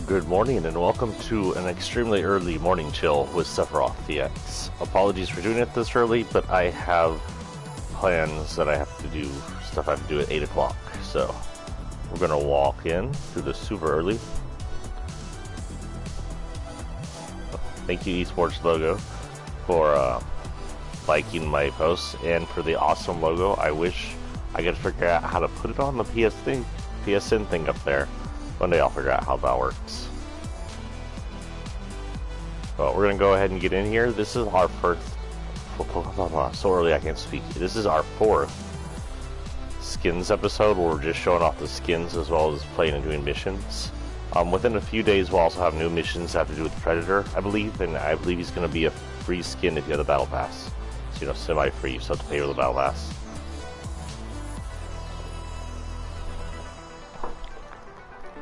Good morning and welcome to an extremely early morning chill with Sephiroth DX. Apologies for doing it this early, but I have plans that I have to do, stuff I have to do at 8 o'clock. So we're going to walk in through the super early. Thank you Esports logo for liking my posts and for the awesome logo. I wish I could figure out how to put it on the PSN thing up there. One day I'll figure out how that works. But we're going to go ahead and get in here. This is our first... So early I can't speak. This is our fourth skins episode where we're just showing off the skins as well as playing and doing missions. Within a few days we'll also have new missions that have to do with the Predator, I believe. And I believe he's going to be a free skin if you have the Battle Pass. So, you know, semi-free. You still have to pay for the Battle Pass.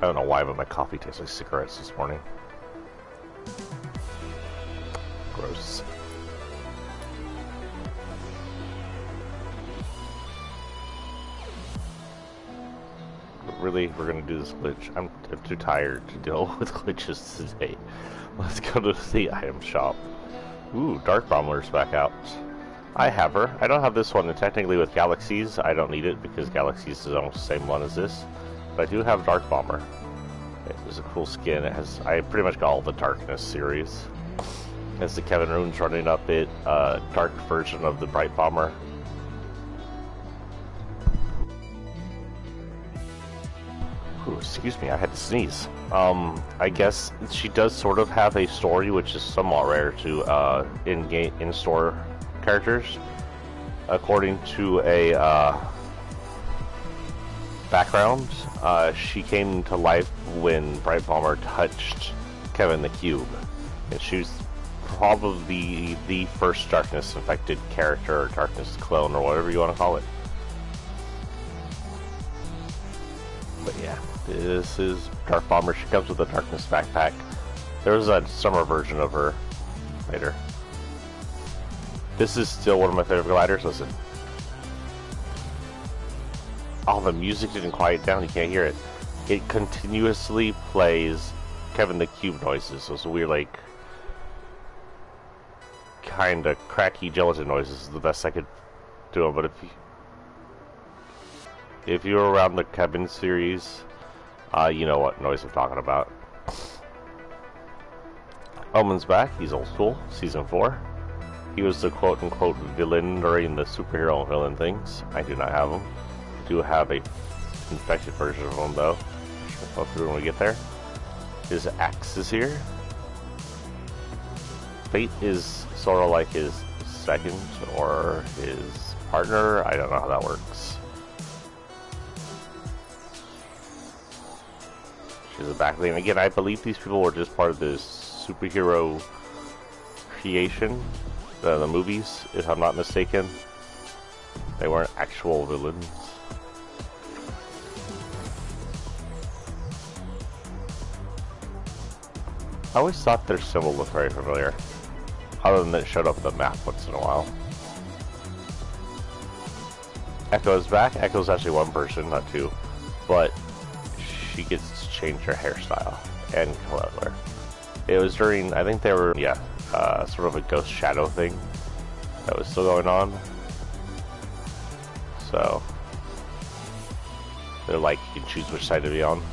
I don't know why, but my coffee tastes like cigarettes this morning. Gross. Really, we're gonna do this glitch? I'm too tired to deal with glitches today. Let's go to the item shop. Ooh, Dark Bomber's back out. I have her. I don't have this one, and technically with Galaxies, I don't need it because Galaxies is almost the same one as this. But I do have Dark Bomber. It's a cool skin. It has, I pretty much got all the Darkness series. It's the Kevin Runes running up it, dark version of the Bright Bomber. Ooh, excuse me, I had to sneeze. I guess she does sort of have a story, which is somewhat rare to in-store characters. According to a background, she came to life when Bright Bomber touched Kevin the Cube, and she was probably the first Darkness infected character, or Darkness clone, or whatever you want to call it. But yeah, this is Dark Bomber. She comes with a Darkness backpack. There was a summer version of her later. This is still one of my favorite gliders. Listen. Oh, the music didn't quiet down. You can't hear it. It continuously plays Kevin the Cube noises. Those weird, like, kind of cracky gelatin noises is the best I could do them. But if you're around the Kevin series, you know what noise I'm talking about. Omen's back. He's old school. Season 4. He was the quote-unquote villain during the superhero villain things. I do not have him. Do have a infected version of him though. I'll go through when we get there. His axe is here. Fate is sort of like his second or his partner. I don't know how that works. She's a backline. Again, I believe these people were just part of this superhero creation, the movies, if I'm not mistaken. They weren't actual villains. I always thought their symbol looked very familiar, other than that it showed up on the map once in a while. Echo's back. Echo's actually one person, not two, but she gets to change her hairstyle and color. It was during, I think they were, sort of a ghost shadow thing that was still going on. So, they're like, you can choose which side to be on.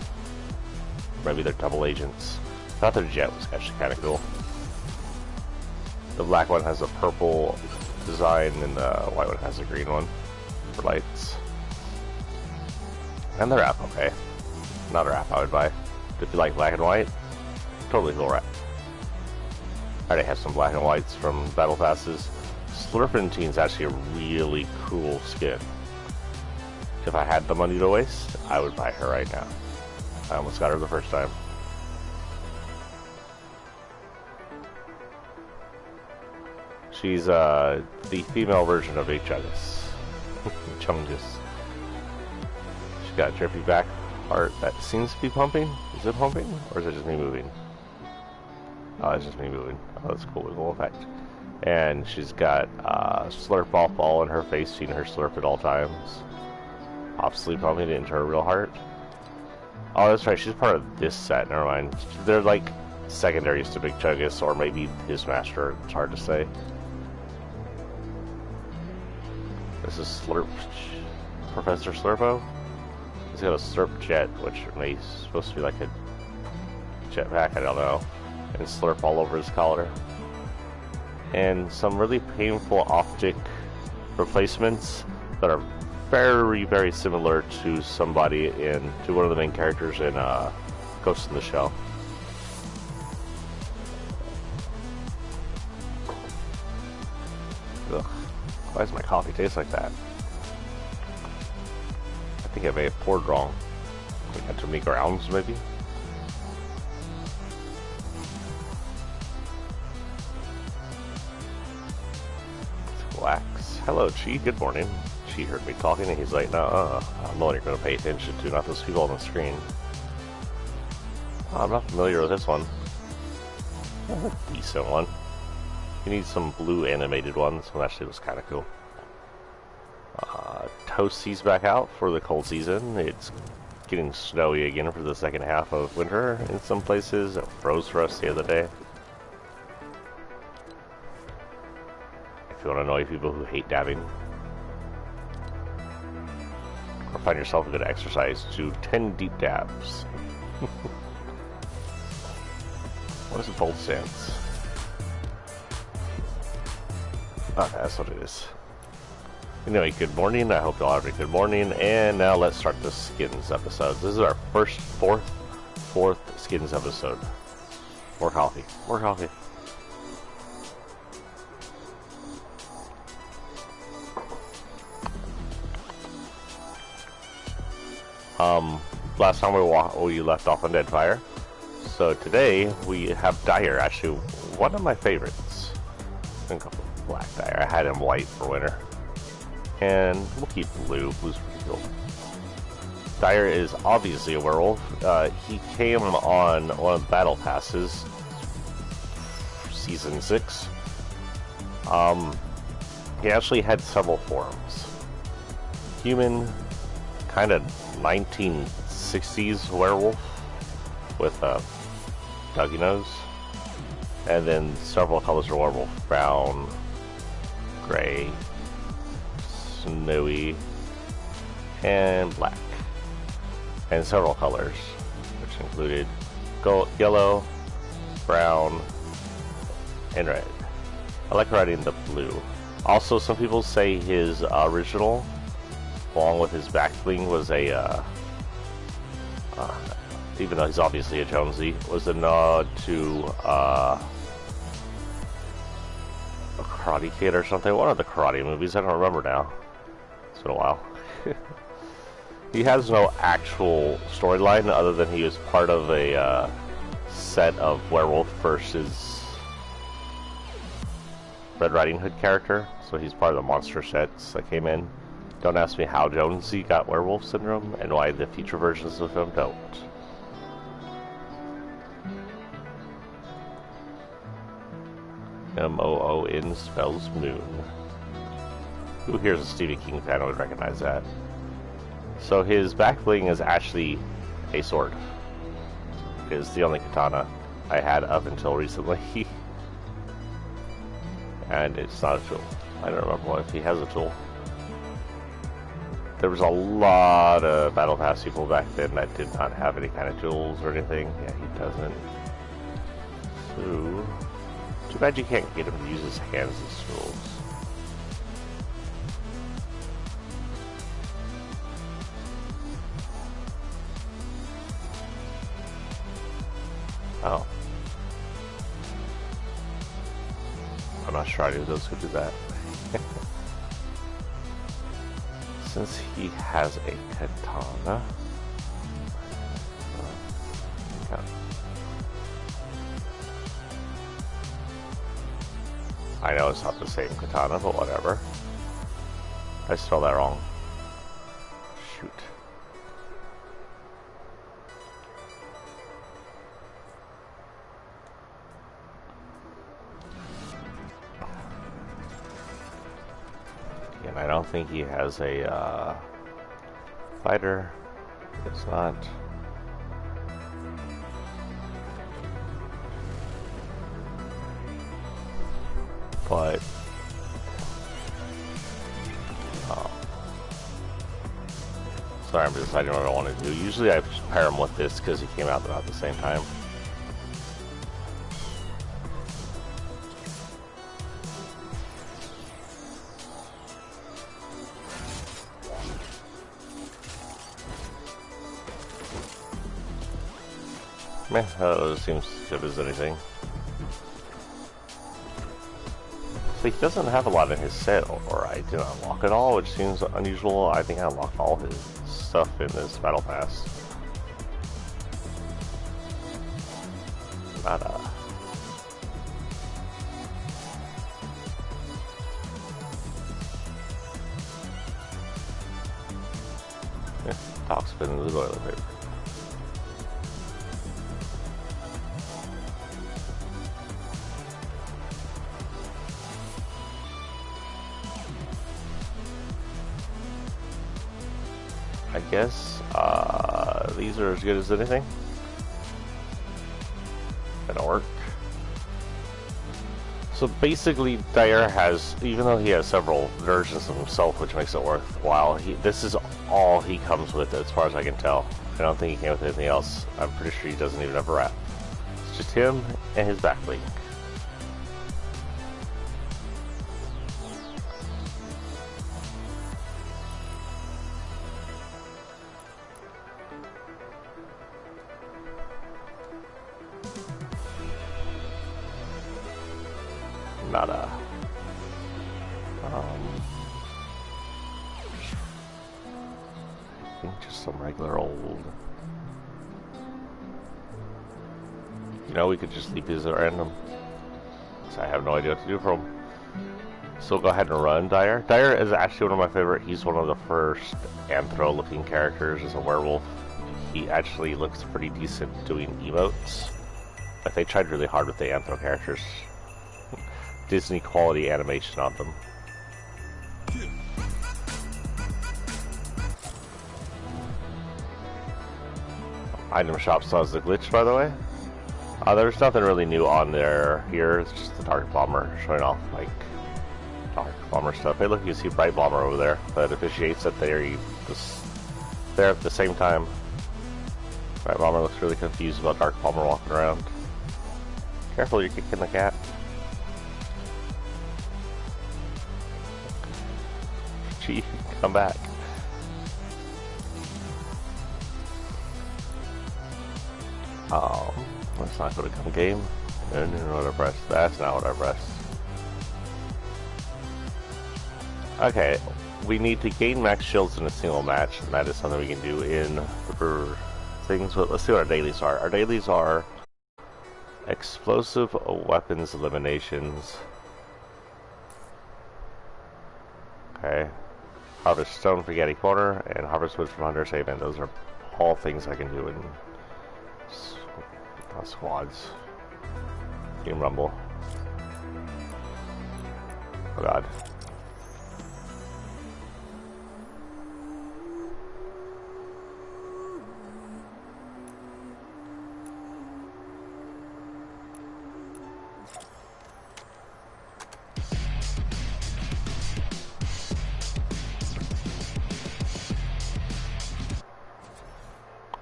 Maybe they're double agents. I thought their jet was actually kind of cool. The black one has a purple design and the white one has a green one for lights. And their app, okay. Not a wrap I would buy. If you like black and white, totally cool wrap. I already have some black and whites from Battle Passes. Slurpentine's actually a really cool skin. If I had the money to waste, I would buy her right now. I almost got her the first time. She's the female version of Chungus. Chungus. She's got a drippy back part that seems to be pumping. Is it pumping? Or is it just me moving? Oh, it's just me moving. Oh, that's a cool wiggle effect. And she's got slurp off ball in her face, seeing her slurp at all times. Pop sleep on me into her real heart. Oh, that's right, she's part of this set, never mind. They're like secondaries to Big Chuggus, or maybe his master, it's hard to say. This is Slurp, Professor Slurpo. He's got a Slurp jet, which may be supposed to be like a jetpack, I don't know. And slurp all over his collar. And some really painful optic replacements that are very, very similar to somebody to one of the main characters in Ghost in the Shell. Ugh. Why does my coffee taste like that? I think I may have poured wrong. I had too many grounds, maybe? Relax. Hello, Chi. Good morning. Chi heard me talking and he's like, no, I'm only going to pay attention to, not those people on the screen. Oh, I'm not familiar with this one. That's a decent one. You need some blue animated ones. This one actually was kind of cool. Toasty's back out for the cold season. It's getting snowy again for the second half of winter in some places. It froze for us the other day. If you want to annoy people who hate dabbing, or find yourself a good exercise, do 10 deep dabs. What is a bolt stance? Okay, that's what it is. Anyway, good morning. I hope you all have a good morning. And now let's start the Skins episode. This is our fourth Skins episode. More coffee. More coffee. Last time we left off on Deadfire. So today we have Dyer, actually one of my favorites. I think Black Dyer. I had him white for winter. And we'll keep blue. Blue's pretty cool. Dyer is obviously a werewolf. He came on one of the battle passes, season 6. He actually had several forms. Human, kind of 1960s werewolf with a doggy nose, and then several colors of werewolf: brown, gray, snowy, and black, and several colors, which included gold, yellow, brown, and red. I like riding the blue. Also, some people say his original, along with his back bling, was a even though he's obviously a Jonesy, was a nod to a Karate Kid or something. One of the karate movies, I don't remember now. It's been a while. He has no actual storyline other than he was part of a set of Werewolf versus Red Riding Hood character, so he's part of the monster sets that came in. Don't ask me how Jonesy got werewolf syndrome and why the future versions of him don't. M-O-O-N spells moon. Who here's a Stephen King fan would recognize that. So his back bling is actually a sword. It is the only katana I had up until recently. And it's not a tool. I don't remember if he has a tool. There was a lot of Battle Pass people back then that did not have any kind of tools or anything. Yeah, he doesn't. So, too bad you can't get him to use his hands as tools. Oh. I'm not sure any of those could do that. Since he has a katana. Yeah. I know it's not the same katana, but whatever. I spelled that wrong. Shoot. And I don't think he has a fighter. It's not. But sorry, I'm deciding what I want to do. Usually I pair him with this because he came out about the same time. Meh, that seems good as anything. So he doesn't have a lot in his set, or I didn't unlock it all, which seems unusual. I think I unlocked all his stuff in this battle pass. Nada. Yeah, talk spin in the toilet paper. I guess these are as good as anything. That'll work. So basically, Dyer has, even though he has several versions of himself, which makes it worthwhile, this is all he comes with as far as I can tell. I don't think he came with anything else. I'm pretty sure he doesn't even have a wrap. It's just him and his back bling. Nada. I think just some regular old. You know, we could just leave these at random. So I have no idea what to do for him. So go ahead and run Dyer. Dyer is actually one of my favorite. He's one of the first anthro-looking characters as a werewolf. He actually looks pretty decent doing emotes. Like they tried really hard with the anthro characters. Disney quality animation on them. Item shop still has the glitch, by the way. There's nothing really new on there here. It's just the Dark Bomber showing off like Dark Bomber stuff. Hey, look, you see Bright Bomber over there. That officiates that they're there at the same time. Bright Bomber looks really confused about Dark Bomber walking around. Careful, you're kicking the cat. Gee, come back. Let's not go to come game. No, what I pressed. That's not what I pressed. Okay, we need to gain max shields in a single match, and that is something we can do in the things. But let's see what our dailies are. Our dailies are explosive weapons eliminations. Okay. Harvest stone for Getty Corner and harvest wood from Hunter's Haven. Those are all things I can do in squads. Team Rumble. Oh god.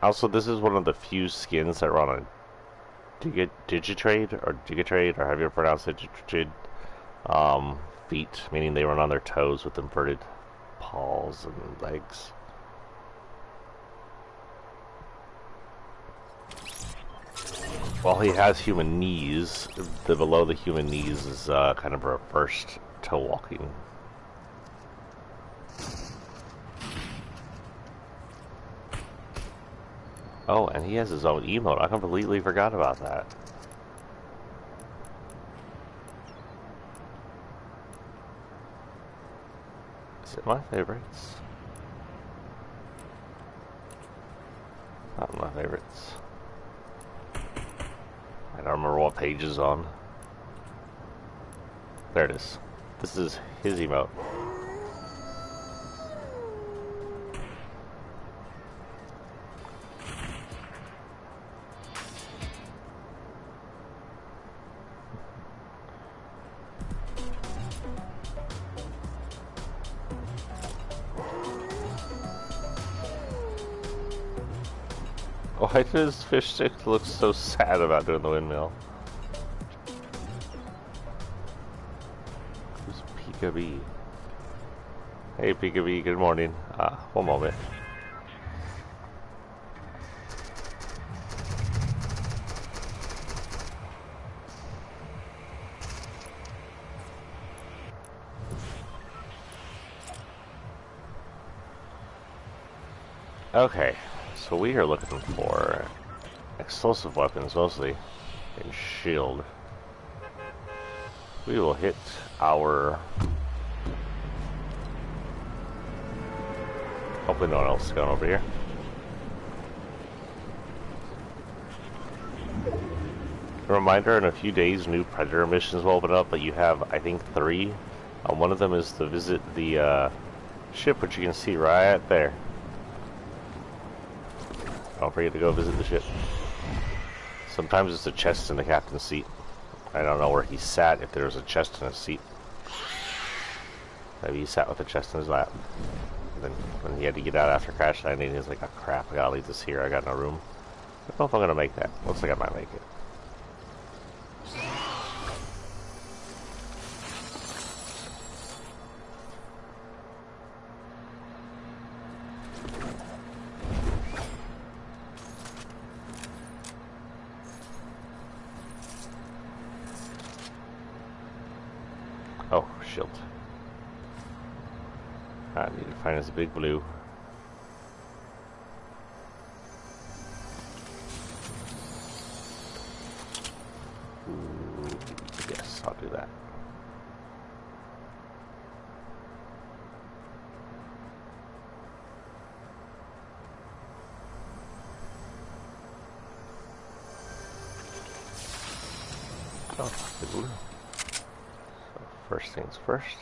Also, this is one of the few skins that run on Digitrade, or however you pronounce it, Digitrade, feet, meaning they run on their toes with inverted paws and legs. While he has human knees, the below the human knees is kind of reversed toe walking. Oh, and he has his own emote. I completely forgot about that. Is it my favorites? Not my favorites. I don't remember what page is on. There it is. This is his emote. Why does fish stick look so sad about doing the windmill? Who's Peekabee? Hey Peekabee, good morning. One moment. Okay, so we are looking for explosive weapons mostly, and shield. We will hit our... Hopefully no one else is going over here. A reminder, in a few days new Predator missions will open up, but you have, I think, 3. One of them is to visit the ship, which you can see right there. Don't forget to go visit the ship. Sometimes it's a chest in the captain's seat. I don't know where he sat, if there was a chest in his seat. Maybe he sat with a chest in his lap. Then when he had to get out after crash landing, he was like, oh crap, I gotta leave this here, I got no room. I don't know if I'm gonna make that. Looks like I might make it. Oh, shield. I need to find us a big blue. Ooh, yes, I'll do that. Oh, the blue. So first things first.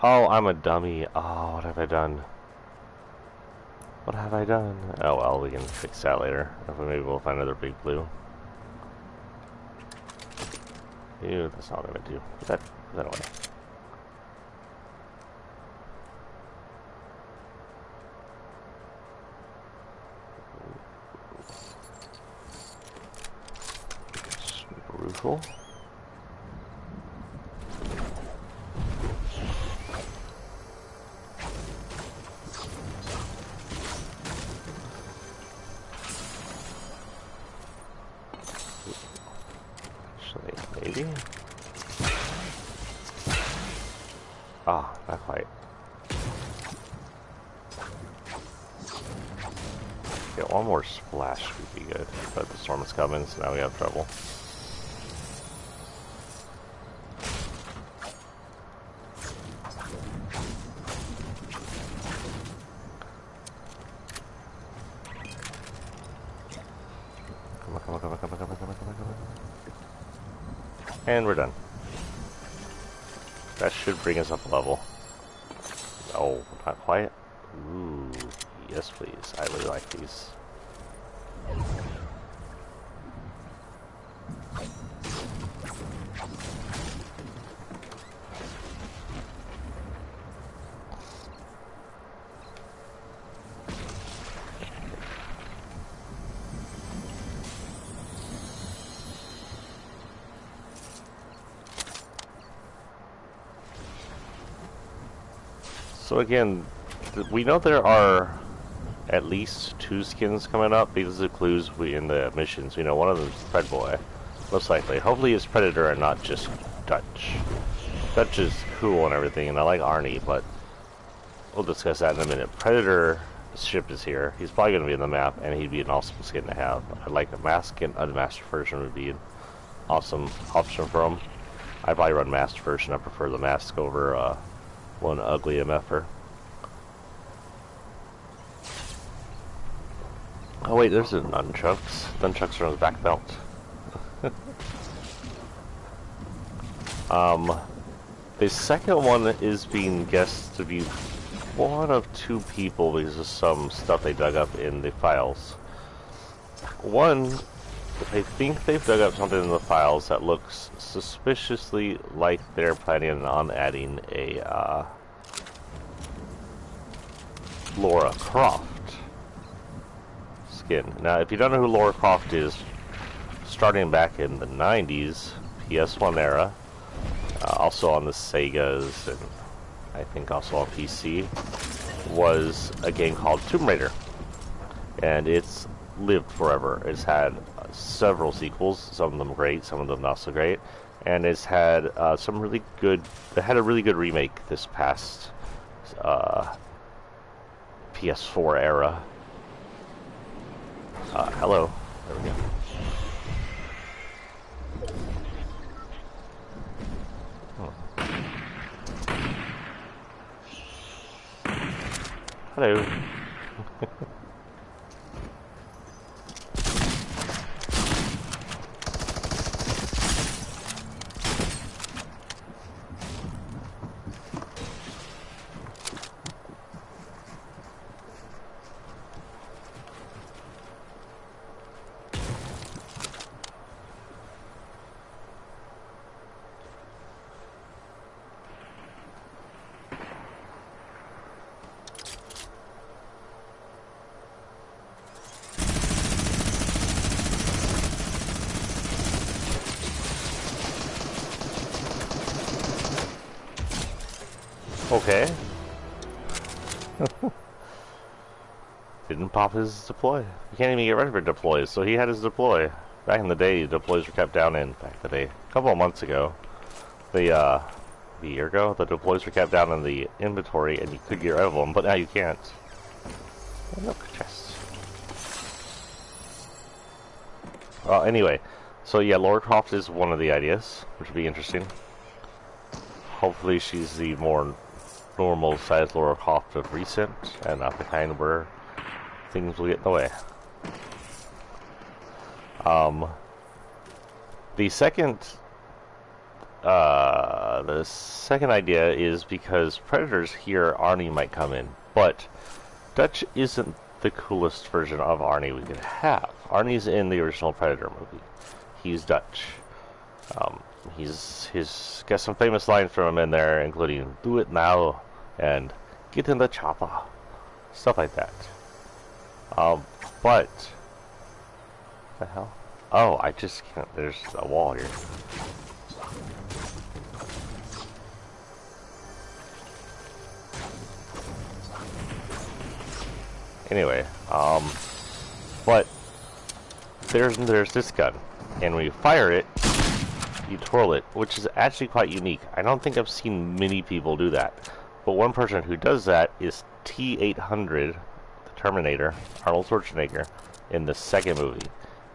Oh, I'm a dummy. Oh, what have I done? What have I done? Oh well, we can fix that later. Maybe we'll find another big blue. Ew, that's not what I'm gonna do. Put that away. Brutal. Maybe? Ah, not quite. Get one more splash would be good, but the storm is coming, so now we have trouble. And we're done. That should bring us up a level. Oh, not quite. Ooh, yes please. I really like these. So again, we know there are at least 2 skins coming up. These are the clues in the missions. We know one of them is Pred Boy, most likely. Hopefully it's Predator and not just Dutch. Dutch is cool and everything, and I like Arnie, but we'll discuss that in a minute. Predator ship is here. He's probably going to be in the map, and he'd be an awesome skin to have. I'd like a mask and unmasked version would be an awesome option for him. I'd probably run masked version. I prefer the mask over one ugly MFer. Oh wait, there's a nunchucks. Nunchucks are on his back belt. The second one is being guessed to be one of 2 people because of some stuff they dug up in the files. One I think they've dug up something in the files that looks suspiciously like they're planning on adding a Lara Croft skin. Now, if you don't know who Lara Croft is, starting back in the 90s, PS1 era, also on the Segas and I think also on PC, was a game called Tomb Raider. And it's lived forever. It's had several sequels, some of them great, some of them not so great, and it's had some really good. It had a really good remake this past PS4 era. Hello. There we go. Hello. Okay. Didn't pop his deploy. You can't even get rid of your deploys, so he had his deploy. Back in the day, deploys were kept down in, back in the day, a couple of months ago. A year ago, the deploys were kept down in the inventory and you could get rid of them, but now you can't. Oh, look, chest. Well, anyway, so yeah, Lara Croft is one of the ideas, which would be interesting. Hopefully she's the more normal sized Lara Croft of recent, and not the kind where things will get in the way. The second idea is because Predators here, Arnie might come in, but Dutch isn't the coolest version of Arnie we could have. Arnie's in the original Predator movie. He's Dutch. He's got some famous lines from him in there, including "Do it now" and "Get in the chopper," stuff like that. But what the hell? Oh, I just can't. There's a wall here. Anyway, but there's this gun, and when you fire it, you twirl it, which is actually quite unique. I don't think I've seen many people do that, but one person who does that is T-800, the Terminator, Arnold Schwarzenegger, in the second movie.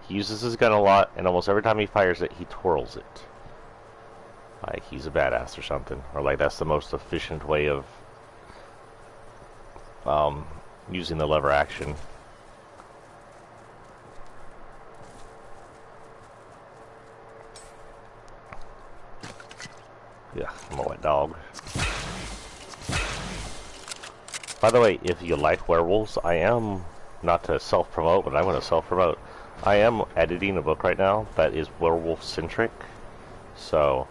He uses his gun a lot, and almost every time he fires it, he twirls it. Like he's a badass or something, or like that's the most efficient way of using the lever action. Yeah, I'm a wet dog. By the way, if you like werewolves, I am, not to self-promote, but I'm going to self-promote. I am editing a book right now that is werewolf-centric, so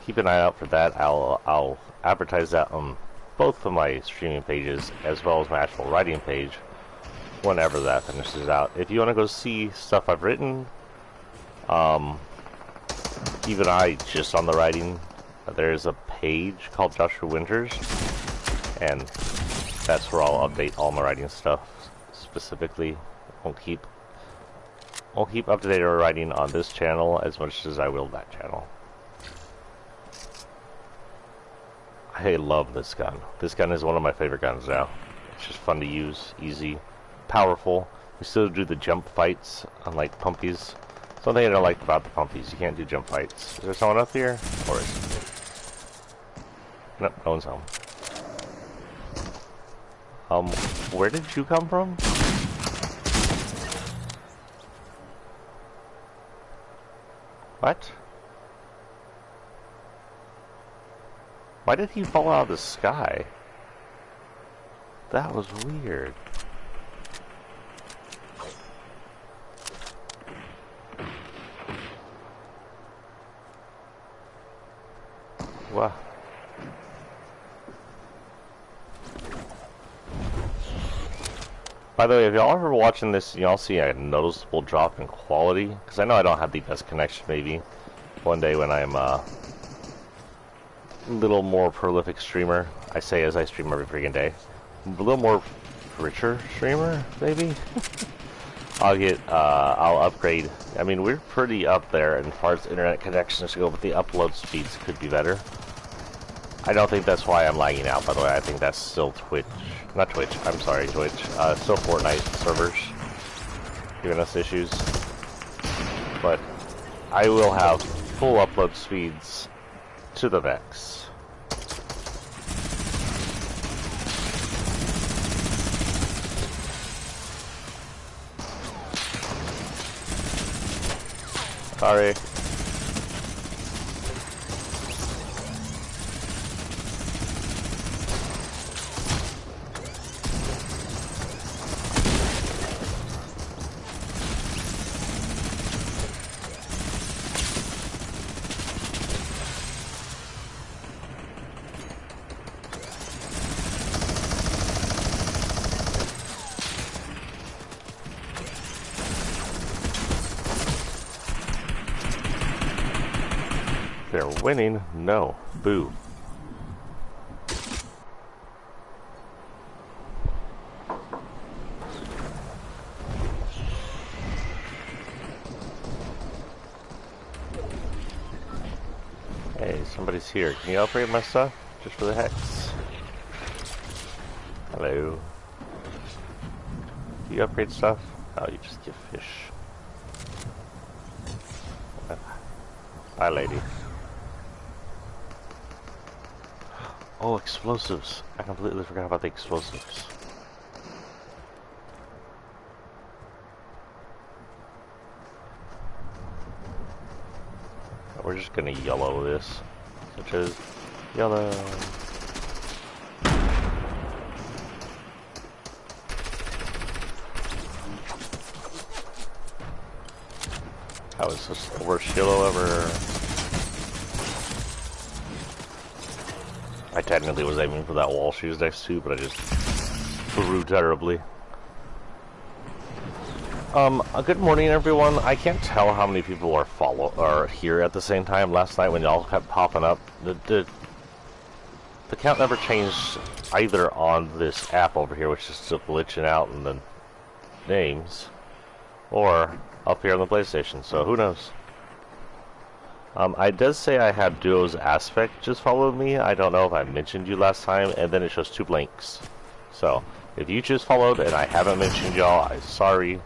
keep an eye out for that. I'll advertise that on both of my streaming pages, as well as my actual writing page, whenever that finishes out. If you want to go see stuff I've written, even I, just on the writing, there's a page called Joshua Winters, and that's where I'll update all my writing stuff specifically. Won't keep up to date on writing on this channel as much as I will that channel. I love this gun. This gun is one of my favorite guns now. It's just fun to use, easy, powerful. We still do the jump fights, unlike pumpies. Something I don't like about the pumpies, you can't do jump fights. Is there someone up here? Or is it? Nope, no one's home. Where did you come from? What? Why did he fall out of the sky? That was weird. Wow. By the way, if y'all ever watching this, y'all see a noticeable drop in quality, because I know I don't have the best connection. Maybe one day when I'm a little more prolific streamer, I say as I stream every freaking day, a little more richer streamer, maybe. I'll upgrade. I mean, we're pretty up there as far as internet connections go, but the upload speeds could be better. I don't think that's why I'm lagging out, by the way. I think that's still Twitch. Not Twitch, I'm sorry, Twitch. Still Fortnite servers giving us issues. But I will have full upload speeds to the max. Sorry. They're winning? No. Boo. Hey, somebody's here. Can you upgrade my stuff? Just for the hex. Hello. Do you upgrade stuff? Oh, you just give fish. Bye, lady. Oh, explosives. I completely forgot about the explosives. We're just gonna yellow this. Such as yellow. That was just the worst yellow ever. I technically was aiming for that wall she was next to, but I just threw terribly. Good morning, everyone. I can't tell how many people are here at the same time. Last night when y'all kept popping up, the count never changed either on this app over here, which is still glitching out in the names, or up here on the PlayStation. So who knows? I did say I had Duo's Aspect just followed me. I don't know if I mentioned you last time, and then it shows 2 blinks. So, if you just followed and I haven't mentioned y'all, I'm sorry.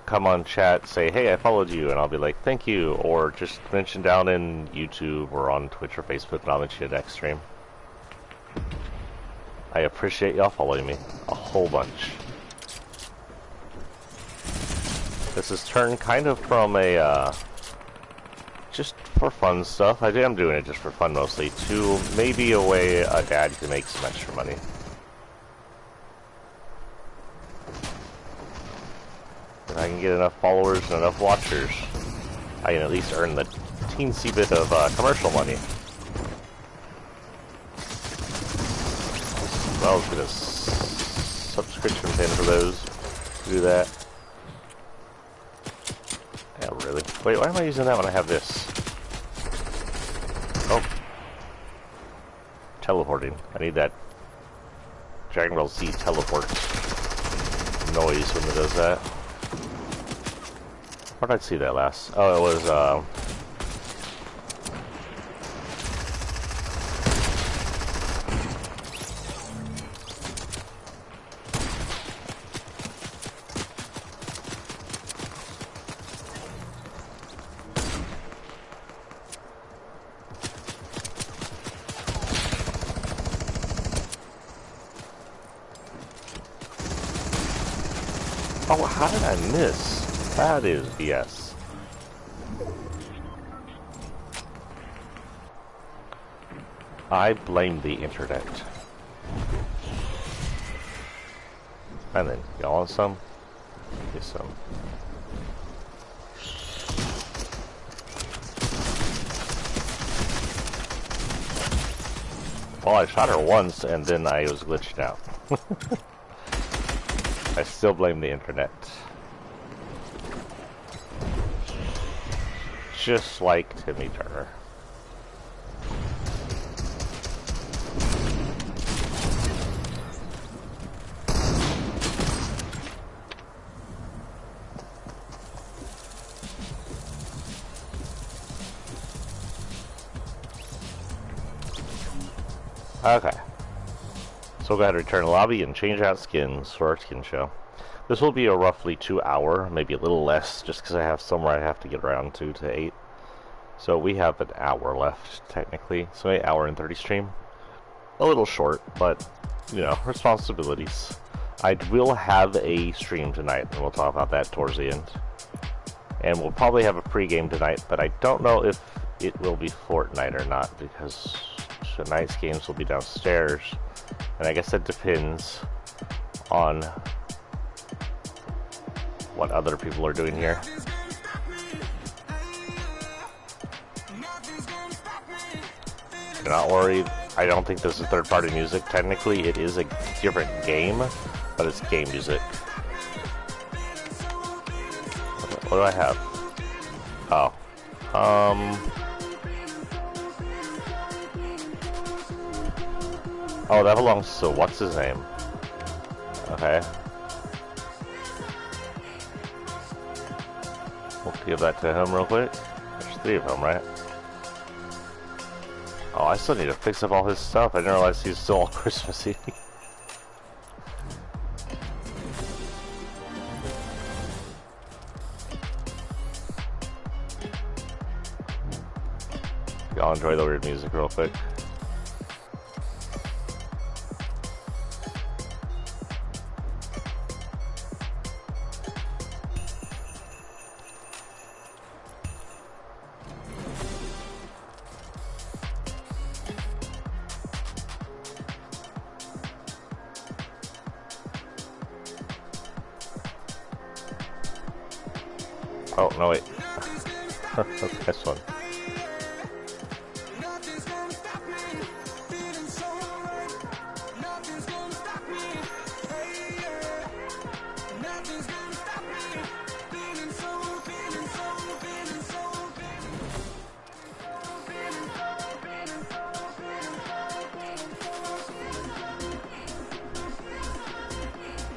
Come on chat, say, hey, I followed you, and I'll be like, thank you. Or just mention down in YouTube or on Twitch or Facebook, and I'll mention you next stream. I appreciate y'all following me. A whole bunch. This has turned kind of from a, just for fun stuff, I am doing it just for fun mostly, to maybe a way a dad can make some extra money. If I can get enough followers and enough watchers, I can at least earn the teensy bit of commercial money. Well, let's get a subscription pin for those to do that. Yeah, really. Wait, why am I using that when I have this? Oh. Teleporting. I need that Dragon Ball Z teleport noise when it does that. Where did I see that last? Oh, it was, oh, how did I miss? That is BS. I blame the internet. And then, y'all want some? Get some. Well, I shot her once and then I was glitched out. I still blame the internet. Just like Timmy Turner. Okay. So we'll go ahead and return to the lobby and change out skins for our skin show. This will be a roughly 2 hour, maybe a little less, just because I have somewhere I have to get around to 8. So we have an hour left, technically. So 8 hour and 30 stream. A little short, but, you know, responsibilities. I will have a stream tonight, and we'll talk about that towards the end. And we'll probably have a pregame tonight, but I don't know if it will be Fortnite or not, because tonight's games will be downstairs. And I guess that depends on what other people are doing here. Do not worry, I don't think this is third-party music. Technically, it is a different game, but it's game music. What do I have? Oh. Oh, that belongs to what's his name? Okay. We'll give that to him real quick. There's 3 of them, right? Oh, I still need to fix up all his stuff. I didn't realize he's still all Christmassy. Y'all enjoy the weird music real quick. Oh, no, wait. This one.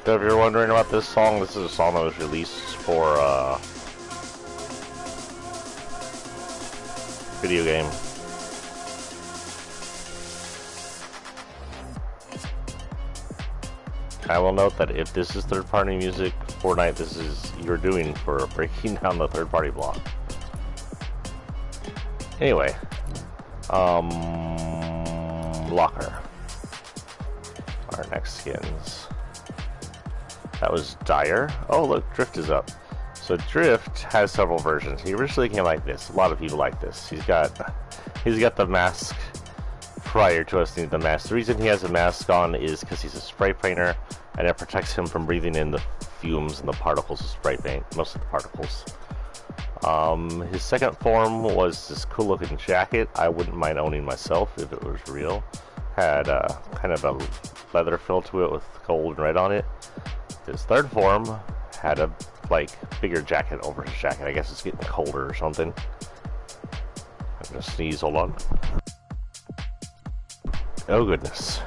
So if you're wondering about this song, this is a song that was released for, video game. I will note that if this is third-party music, Fortnite, this is you're doing for breaking down the third-party block. Anyway, Locker. Our next skins. That was Dire. Oh, look, Drift is up. So Drift has several versions. He originally came like this. A lot of people like this. He's got the mask prior to us needing the mask. The reason he has a mask on is because he's a spray painter, and it protects him from breathing in the fumes and the particles of spray paint. Most of the particles. His second form was this cool looking jacket. I wouldn't mind owning myself if it was real. Had kind of a leather feel to it with gold and red on it. His third form had a bigger jacket over his jacket. I guess it's getting colder or something. I'm gonna sneeze, hold on. Oh goodness.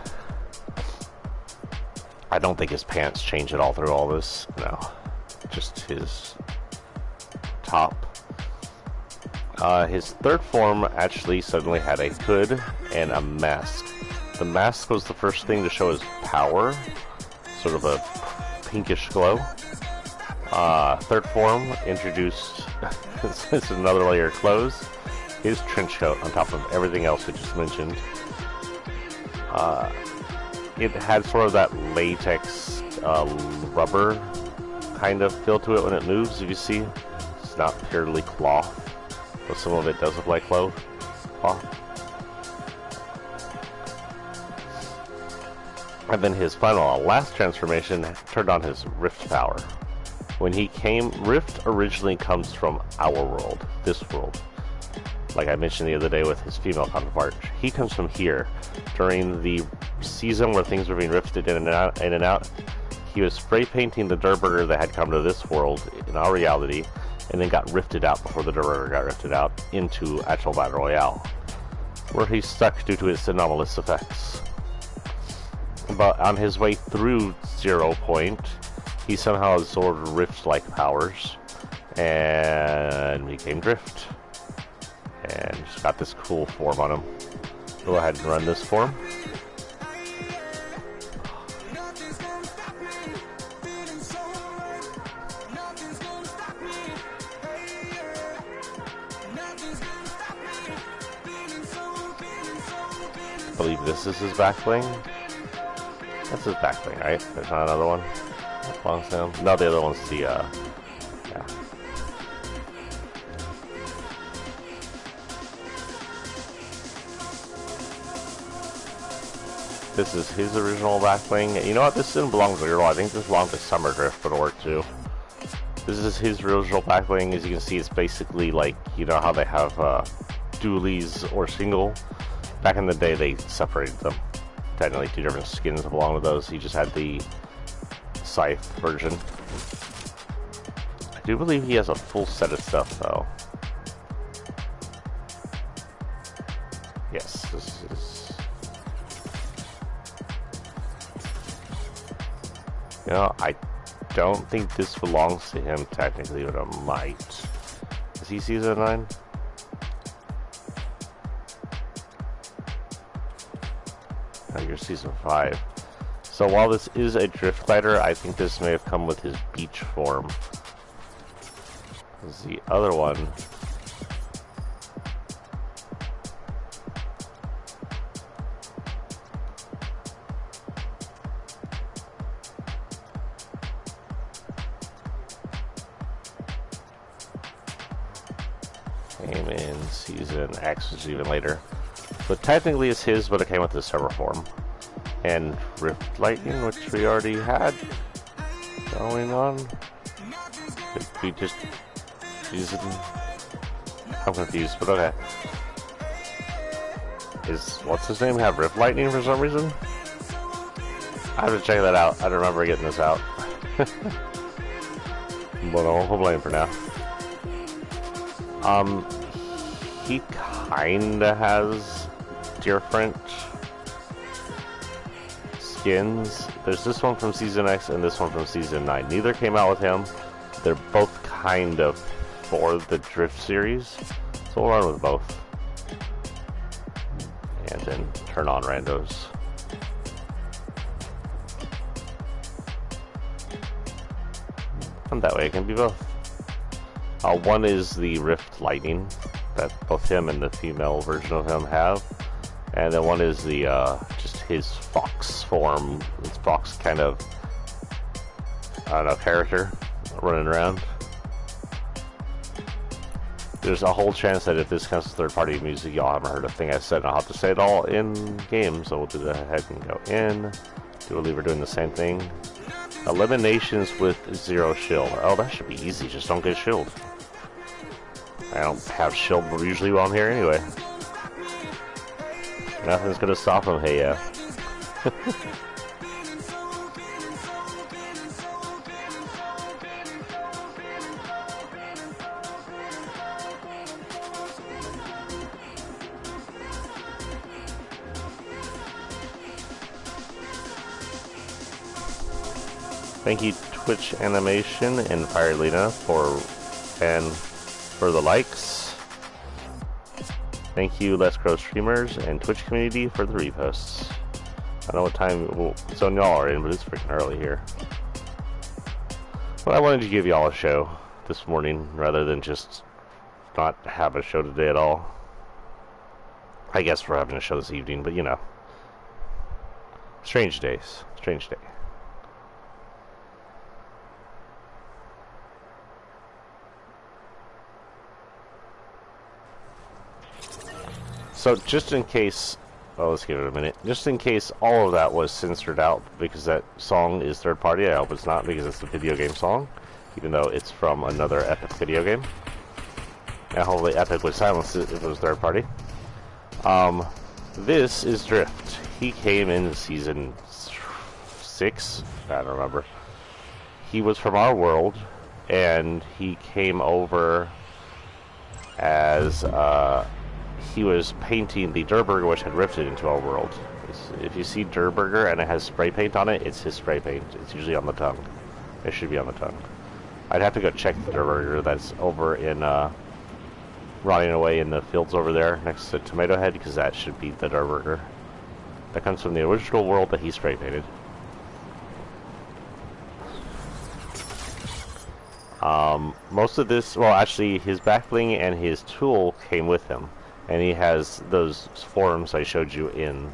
I don't think his pants change at all through all this. No. Just his top. His third form actually suddenly had a hood and a mask. The mask was the first thing to show his power. Sort of a pinkish glow. Third form introduced, this is another layer of clothes, his trench coat on top of everything else we just mentioned. It had sort of that latex rubber kind of feel to it when it moves, if you see. It's not purely cloth, but some of it does look like cloth. And then his final, last transformation turned on his Rift power. When he came, Rift originally comes from our world, this world. like I mentioned the other day with his female counterpart. He comes from here. During the season where things were being rifted in and out, he was spray painting the Durburger that had come to this world in our reality, and then got rifted out before the Durburger got rifted out into actual Battle Royale, where he's stuck due to its anomalous effects. But on his way through 0 Point, he somehow absorbed Rift-like powers and became Drift. And just got this cool form on him. Go ahead and run this form. I believe this is his back bling. That's his back bling, right? There's not another one that belongs to him. No, the other one's the, yeah. This is his original back bling. You know what? This didn't belong to the girl. I think this belonged to Summer Drift, but it worked too. This is his original back bling. As you can see, it's basically like, you know how they have dualies or single? Back in the day, they separated them. Technically, 2 different skins belong to those. He just had the Scythe version. I do believe he has a full set of stuff, though. Yes, this is... You know, I don't think this belongs to him technically, but it might. Is he season 9? No, you're season 5. So while this is a drift glider, I think this may have come with his beach form. This is the other one. Came in season X, which is even later. So technically it's his, but it came with the server form. And Rift Lightning, which we already had going on. Did we just use it? I'm confused, but okay. What's his name have Rift Lightning for some reason? I have to check that out. I don't remember getting this out. But I'll blame for now. He kinda has different skins. There's this one from Season X and this one from Season 9. Neither came out with him. They're both kind of for the Drift series. So we'll run with both. And then turn on randos. And that way it can be both. One is the Rift Lightning that both him and the female version of him have. And then one is the, just his fox form. It's fox kind of, I don't know, character running around. There's a whole chance that if this comes to third-party music, y'all haven't heard a thing I said, and I'll have to say it all in game, so we'll do that ahead and go in. Do believe we're doing the same thing. Eliminations with 0 shield. Oh, that should be easy, just don't get shield. I don't have shield usually while I'm here anyway. Nothing's gonna stop him, hey yeah. Thank you Twitch Animation and Firelina for the likes. Thank you Let's Grow Streamers and Twitch community for the reposts. I don't know what time zone y'all are in, but it's freaking early here. But I wanted to give y'all a show this morning rather than just not have a show today at all. I guess we're having a show this evening, but you know. Strange days. Strange day. So just in case, oh, let's give it a minute. Just in case all of that was censored out because that song is third party, I hope it's not because it's a video game song, even though it's from another epic video game. And hopefully Epic would silence it if it was third party. This is Drift. He came in season 6. I don't remember. He was from our world, and he came over as he was painting the Durburger, which had rifted into our world. If you see Durburger and it has spray paint on it, it's his spray paint. It's usually on the tongue. It should be on the tongue. I'd have to go check the Durburger that's over in rotting away in the fields over there next to Tomato Head, because that should be the Durburger. That comes from the original world that he spray painted. Most of this, well, actually, his backbling and his tool came with him, and he has those forms I showed you in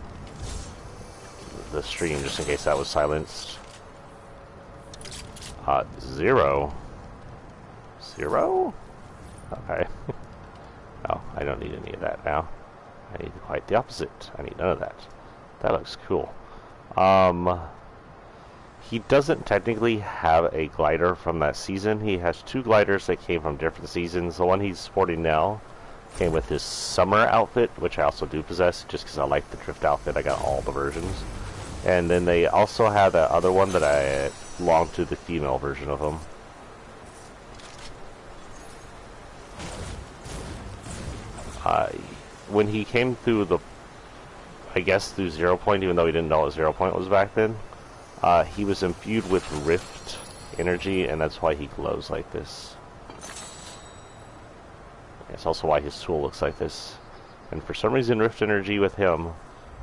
the stream, just in case that was silenced. 0. 0? Okay. Oh, I don't need any of that now. I need quite the opposite. I need none of that. That looks cool. He doesn't technically have a glider from that season. He has 2 gliders that came from different seasons. The one he's sporting now came with his summer outfit, which I also do possess, just because I like the Drift outfit. I got all the versions. And then they also have that other one that I belong to, the female version of him. When he came through the, I guess through 0 point, even though he didn't know what 0 point was back then, he was imbued with Rift energy, and that's why he glows like this. That's also why his tool looks like this. And for some reason, Rift energy with him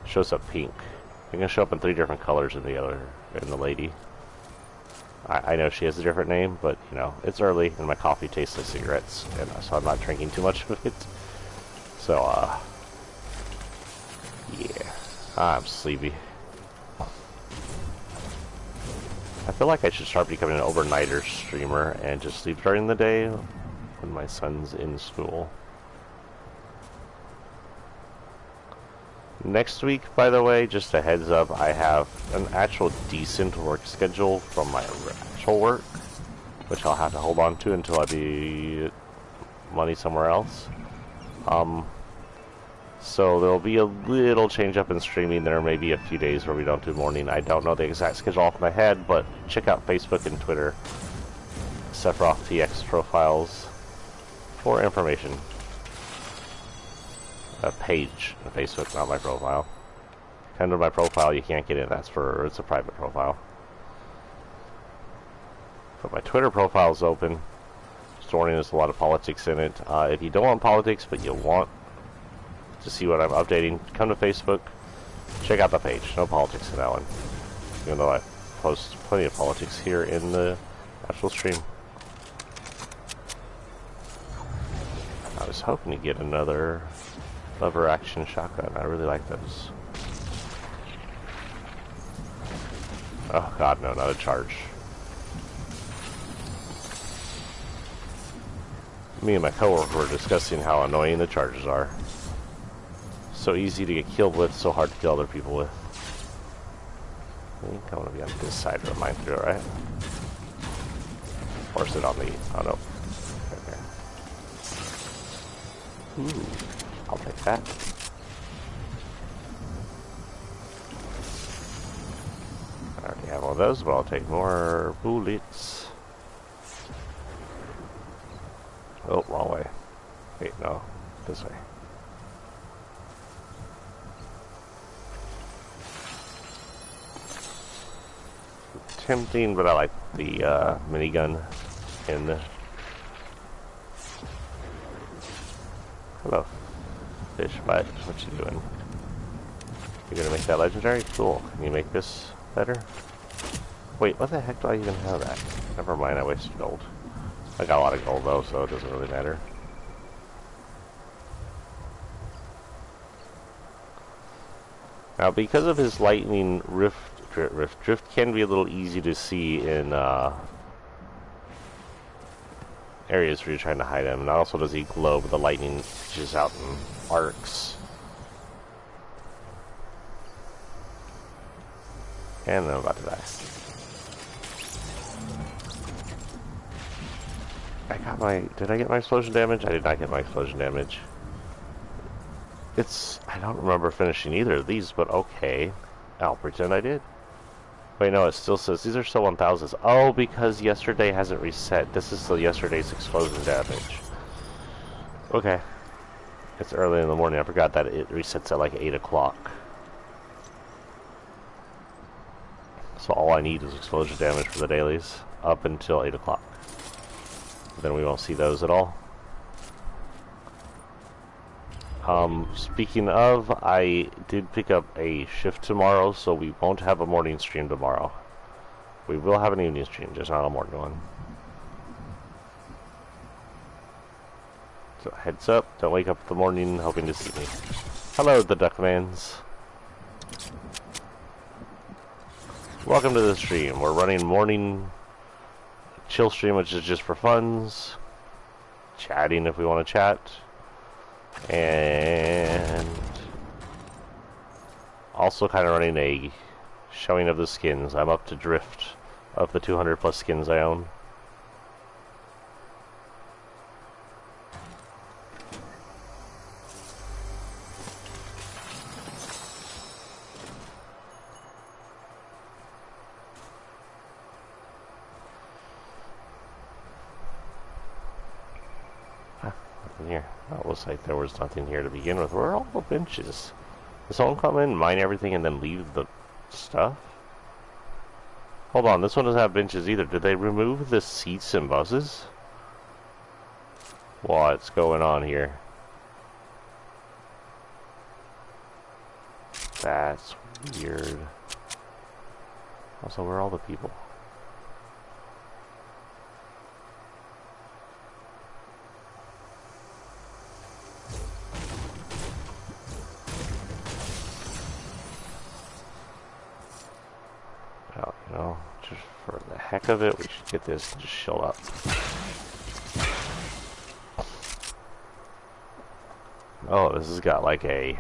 shows up pink. It can show up in 3 different colors in the lady. I know she has a different name, but you know, it's early and my coffee tastes like cigarettes, and so I'm not drinking too much of it. So, yeah, I'm sleepy. I feel like I should start becoming an overnighter streamer and just sleep during the day when my son's in school. Next week, by the way, just a heads up, I have an actual decent work schedule from my actual work, which I'll have to hold on to until I be money somewhere else. So there'll be a little change up in streaming. There may be a few days where we don't do morning. I don't know the exact schedule off my head, but check out Facebook and Twitter, Sephiroth TX profiles, for information. A page on Facebook, not my profile. Come to my profile, you can't get in. It's a private profile. But my Twitter profile is open. Storing there's a lot of politics in it. If you don't want politics, but you want to see what I'm updating, come to Facebook. Check out the page. No politics in that one. Even though I post plenty of politics here in the actual stream. I was hoping to get another lever action shotgun. I really like those. Oh god, no, not a charge. Me and my coworker were discussing how annoying the charges are. So easy to get killed with, so hard to kill other people with. I think I want to be on this side of the mine through, right? Or is it on the... oh no. Okay. Ooh, I'll take that. I already have one of those, but I'll take more bullets. Oh, wrong way. Wait, no. This way. Tempting, but I like the minigun in the... Hello, fish butt. What you doing? You gonna make that legendary? Cool. Can you make this better? Wait, what the heck do I even have that? Never mind, I wasted gold. I got a lot of gold though, so it doesn't really matter. Now, because of his lightning drift can be a little easy to see in areas where you're trying to hide him. And also does he glow with the lightning just out in arcs. And I'm about to die. I got my... Did I get my explosion damage? I did not get my explosion damage. I don't remember finishing either of these, but okay. I'll pretend I did. Wait, no, it still says these are still 1000s. Oh, because yesterday hasn't reset. This is still yesterday's explosion damage. Okay. It's early in the morning. I forgot that it resets at like 8 o'clock. So all I need is explosion damage for the dailies up until 8 o'clock. Then we won't see those at all. Speaking of, I did pick up a shift tomorrow, so we won't have a morning stream tomorrow. We will have an evening stream, just not a morning one. So heads up, don't wake up in the morning hoping to see me. Hello, the Duckmans. Welcome to the stream. We're running morning chill stream, which is just for funs. Chatting if we want to chat. And also kind of running a showing of the skins. I'm up to drift of the 200 plus skins I own. Here. Oh, it looks like there was nothing here to begin with. Where are all the benches? Did someone come in, mine everything, and then leave the stuff? Hold on, this one doesn't have benches either. Did they remove the seats and buses? What's going on here? That's weird. Also, where are all the people? You know, just for the heck of it, we should get this and just chill up. Oh, this has got like a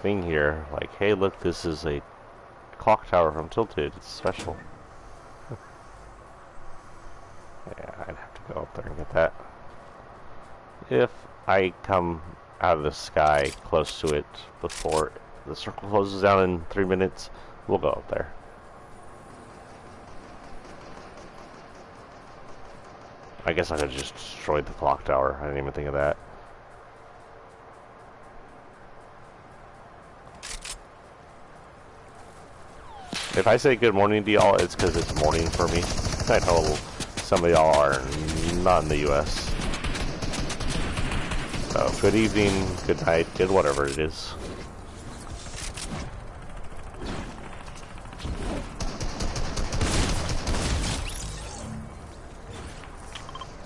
thing here. Like, hey, look, this is a clock tower from Tilted. It's special. Yeah, I'd have to go up there and get that. If I come out of the sky close to it before the circle closes down in 3 minutes, we'll go up there. I guess I could just destroy the clock tower. I didn't even think of that. If I say good morning to y'all, it's because it's morning for me. I know some of y'all are not in the US. So, good evening, good night, good whatever it is.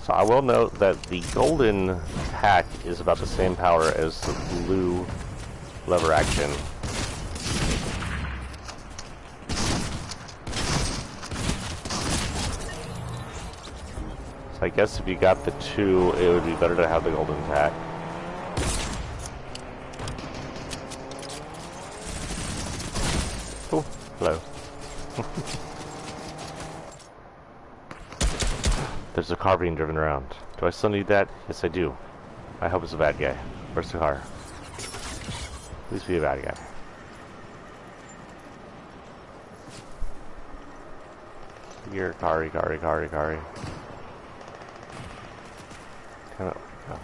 So I will note that the golden hack is about the same power as the blue lever action. So I guess if you got the two, it would be better to have the golden hack. Oh, hello. There's a car being driven around. Do I still need that? Yes, I do. I hope it's a bad guy. Where's the car? Please be a bad guy. Here, Kari. Come on. Oh.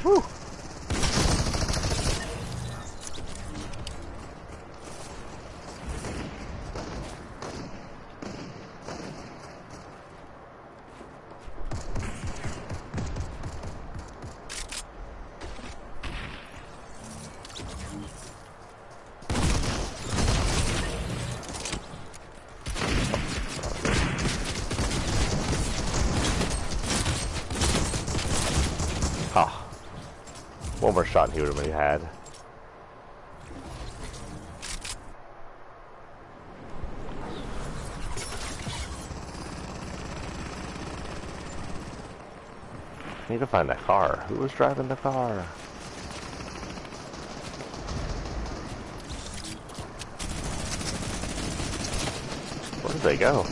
Woo! Ah. One more shot and he would have been had. need to find that car. Who was driving the car? Where did they go?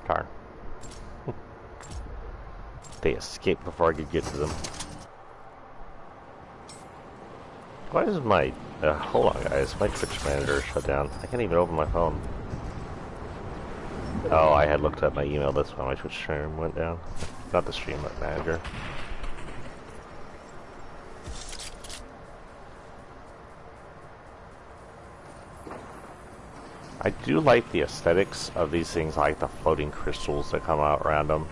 Darn. They escaped before I could get to them. Why is my... hold on, guys. My Twitch manager shut down. I can't even open my phone. Oh, I had looked at my email. That's why my Twitch stream went down. Not the stream, but manager. I do like the aesthetics of these things, like the floating crystals that come out around them,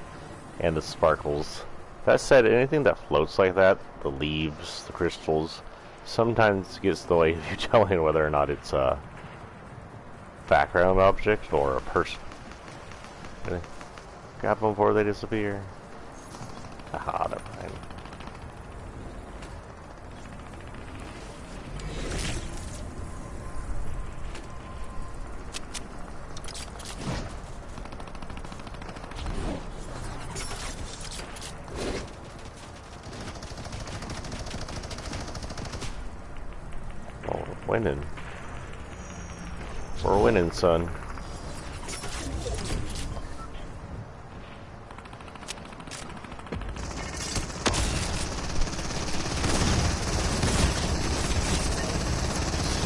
and the sparkles. That said, anything that floats like that, the leaves, the crystals, sometimes gets in the way of you telling whether or not it's a background object or a person. Grab them before they disappear. Haha, never mind. Oh, we're winning. We're winning, son.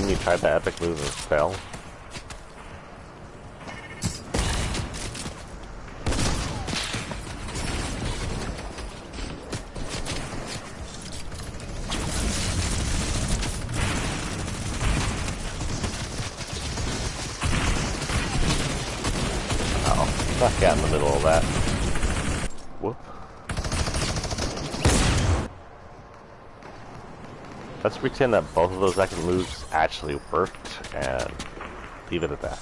You tried the epic move and fell. Oh, I got in the middle of that. Whoop. Let's pretend that both of those active moves actually worked and leave it at that.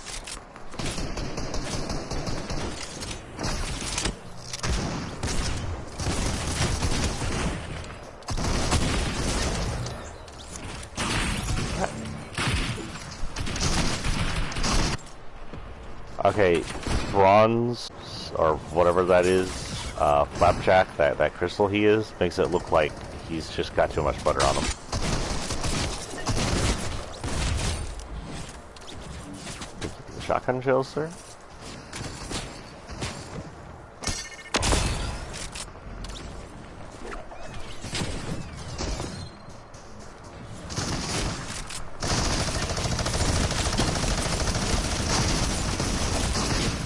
Okay, bronze, or whatever that is, Flapjack, that crystal he is, makes it look like he's just got too much butter on him. Shotgun shells, sir?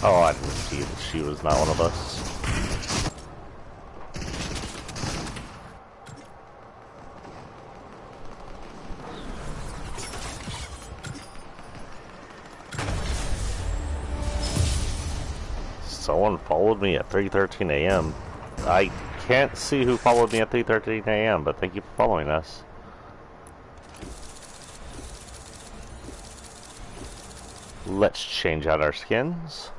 Oh, I didn't see that she was not one of us. Someone followed me at 3:13 a.m. I can't see who followed me at 3:13 a.m., but thank you for following us. Let's change out our skins.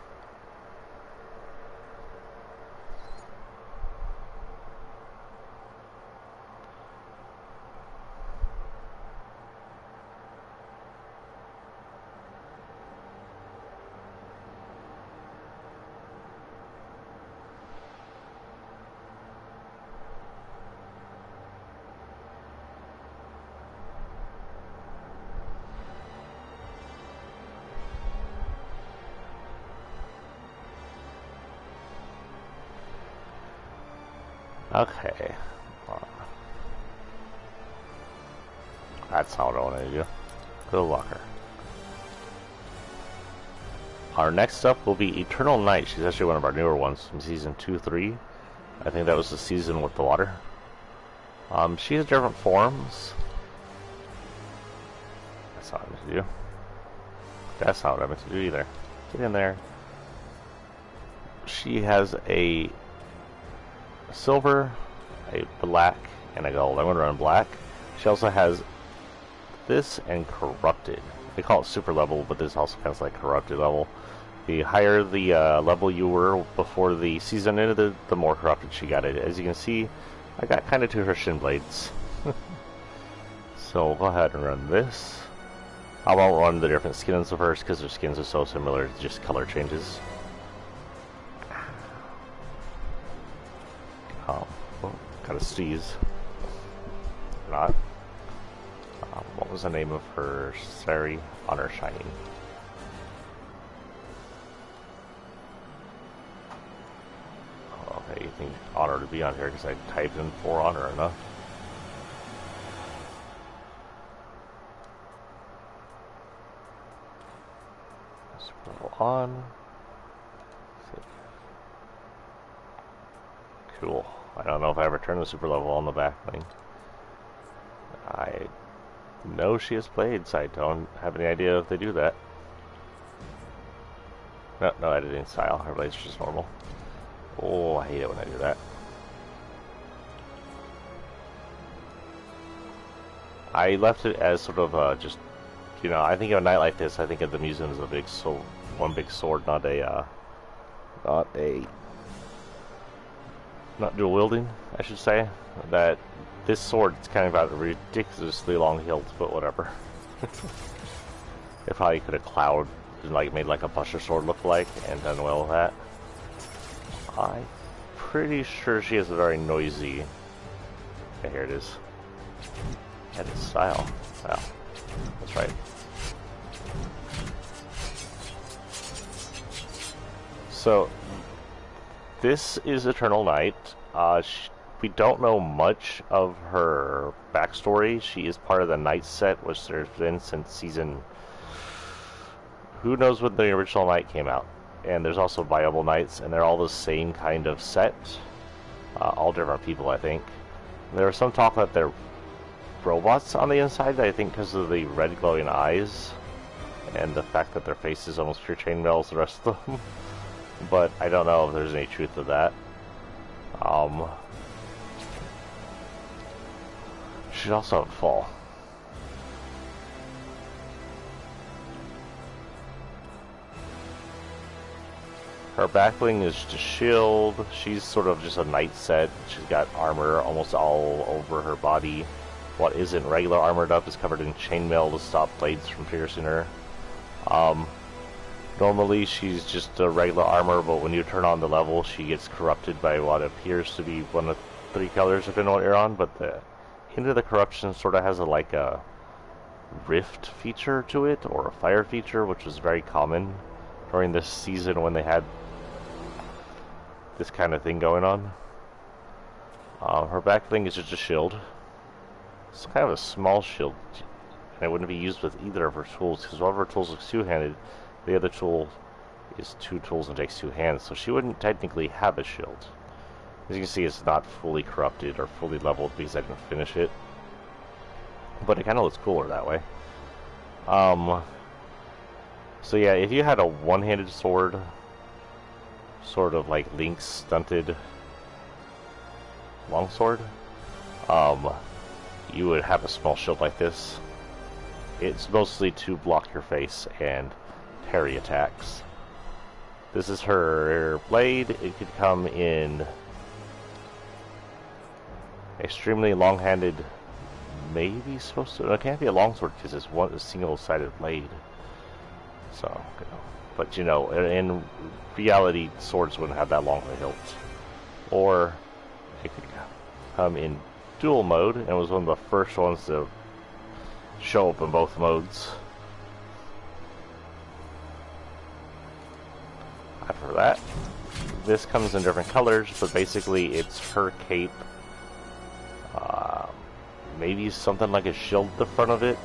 Okay. That's not what I wanted to do. Go to the locker. Our next up will be Eternal Night. She's actually one of our newer ones from season 2, 3. I think that was the season with the water. She has different forms. That's not what I meant to do. That's not what I meant to do either. Get in there. She has a silver, a black, and a gold. I'm going to run black. She also has this and corrupted. They call it super level, but this also counts like corrupted level. The higher the level you were before the season ended, the more corrupted she got it. As you can see, I got kind of to her shin blades. So we'll go ahead and run this. I won't run the different skins first because their skins are so similar, it's just color changes. kind of steez. Not. What was the name of her Sari? Honor Shining. Okay, you think honor to be on here because I typed in for honor enough. Super on. Cool. I don't know if I ever turned the super level on the back thing. I know she has played, so I don't have any idea if they do that. No editing style. Her blade's just normal. Oh, I hate it when I do that. I left it as sort of just, you know, I think of a night like this, I think of the museum as a big sword, one big sword, not dual wielding, I should say. That this sword is kind of got a ridiculously long hilt, but whatever. If I could have cloud and like made like a buster sword look like and done well with that. I'm pretty sure she has a very noisy. Okay, here it is. Edit style. Wow, that's right. So this is Eternal Night. We don't know much of her backstory. She is part of the Night set, which there's been since season. Who knows when the original Night came out? And there's also Viable Nights, and they're all the same kind of set. All different people, I think. There was some talk that they're robots on the inside, I think because of the red glowing eyes. And the fact that their face is almost pure chainmail as the rest of them. But I don't know if there's any truth to that. Should also have a fall. Her backbling is just shield. She's sort of just a knight set. She's got armor almost all over her body. What isn't regular armored up is covered in chainmail to stop blades from piercing her. Normally she's just a regular armor, but when you turn on the level, she gets corrupted by what appears to be one of 3 colors depending on what you're on, but the end of the corruption sort of has like a rift feature to it, or a fire feature, which was very common during this season when they had this kind of thing going on. Her back thing is just a shield. It's kind of a small shield, and it wouldn't be used with either of her tools, because one of her tools looks two-handed, the other tool is 2 tools and takes 2 hands, so she wouldn't technically have a shield. As you can see, it's not fully corrupted or fully leveled because I didn't finish it, but it kind of looks cooler that way. So yeah, if you had a one-handed sword, sort of like Link's stunted longsword, you would have a small shield like this. It's mostly to block your face and parry attacks. This is her blade. It could come in extremely long-handed, maybe supposed to. It can't be a longsword because it's a single-sided blade. So, you know, but you know, in reality, swords wouldn't have that long of a hilt. Or it could come in dual mode, and it was one of the first ones to show up in both modes. After that, this comes in different colors, but basically it's her cape. Maybe something like a shield at the front of it,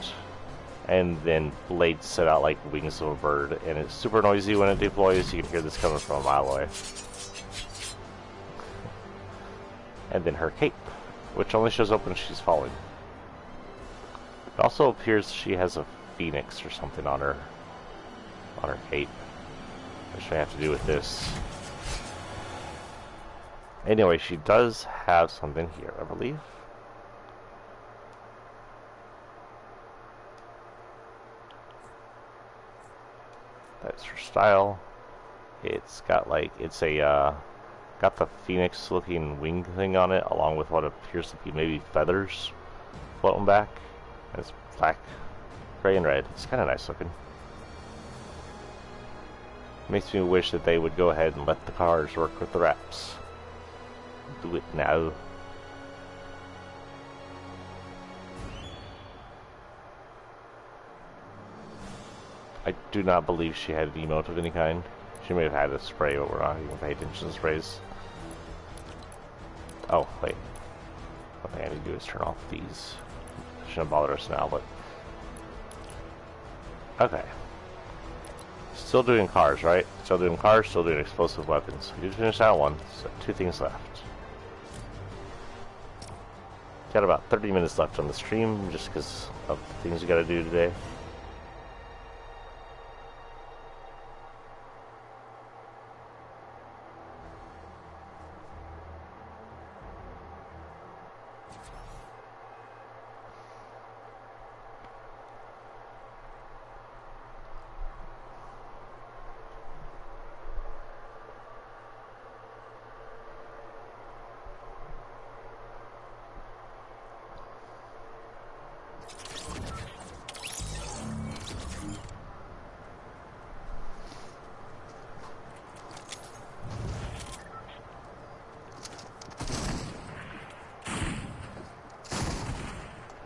and then blades set out like wings of a bird, and it's super noisy when it deploys. You can hear this coming from a mile away. And then her cape, which only shows up when she's falling. It also appears she has a phoenix or something on her cape, which may have to do with this. Anyway, she does have something here, I believe. That's her style. It's got like, it's a, got the phoenix looking wing thing on it, along with what appears to be maybe feathers floating back. And it's black, gray, and red. It's kind of nice looking. Makes me wish that they would go ahead and let the cars work with the wraps. Do it now. I do not believe she had an emote of any kind. She may have had a spray, but we're not even paying attention to sprays. Oh, wait. What I need to do is turn off these. Shouldn't bother us now, but... Okay. Still doing cars, right? Still doing cars, still doing explosive weapons. We did finish that one, so 2 things left. Got about 30 minutes left on the stream, just because of the things we gotta do today.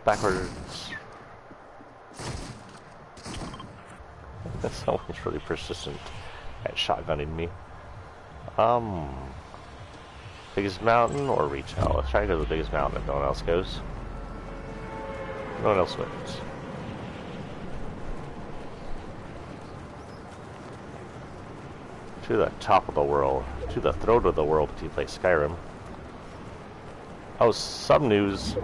Backwards. Someone's really persistent at shotgunning me. Biggest mountain or retail? Let's try to go to the biggest mountain if no one else goes. No one else wins. To the top of the world. To the throat of the world if you play Skyrim. Oh, some news.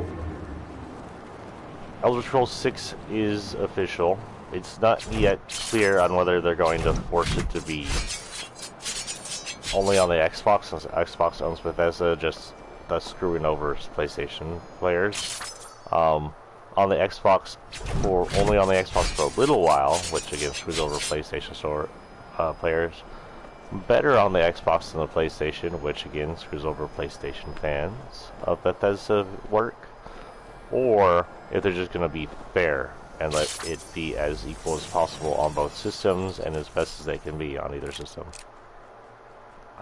Elder Scrolls 6 is official. It's not yet clear on whether they're going to force it to be only on the Xbox, since Xbox owns Bethesda, just thus screwing over PlayStation players. On the Xbox only on the Xbox for a little while, which again screws over PlayStation Store players. Better on the Xbox than the PlayStation, which again screws over PlayStation fans of Bethesda work. Or if they're just going to be fair and let it be as equal as possible on both systems and as best as they can be on either system.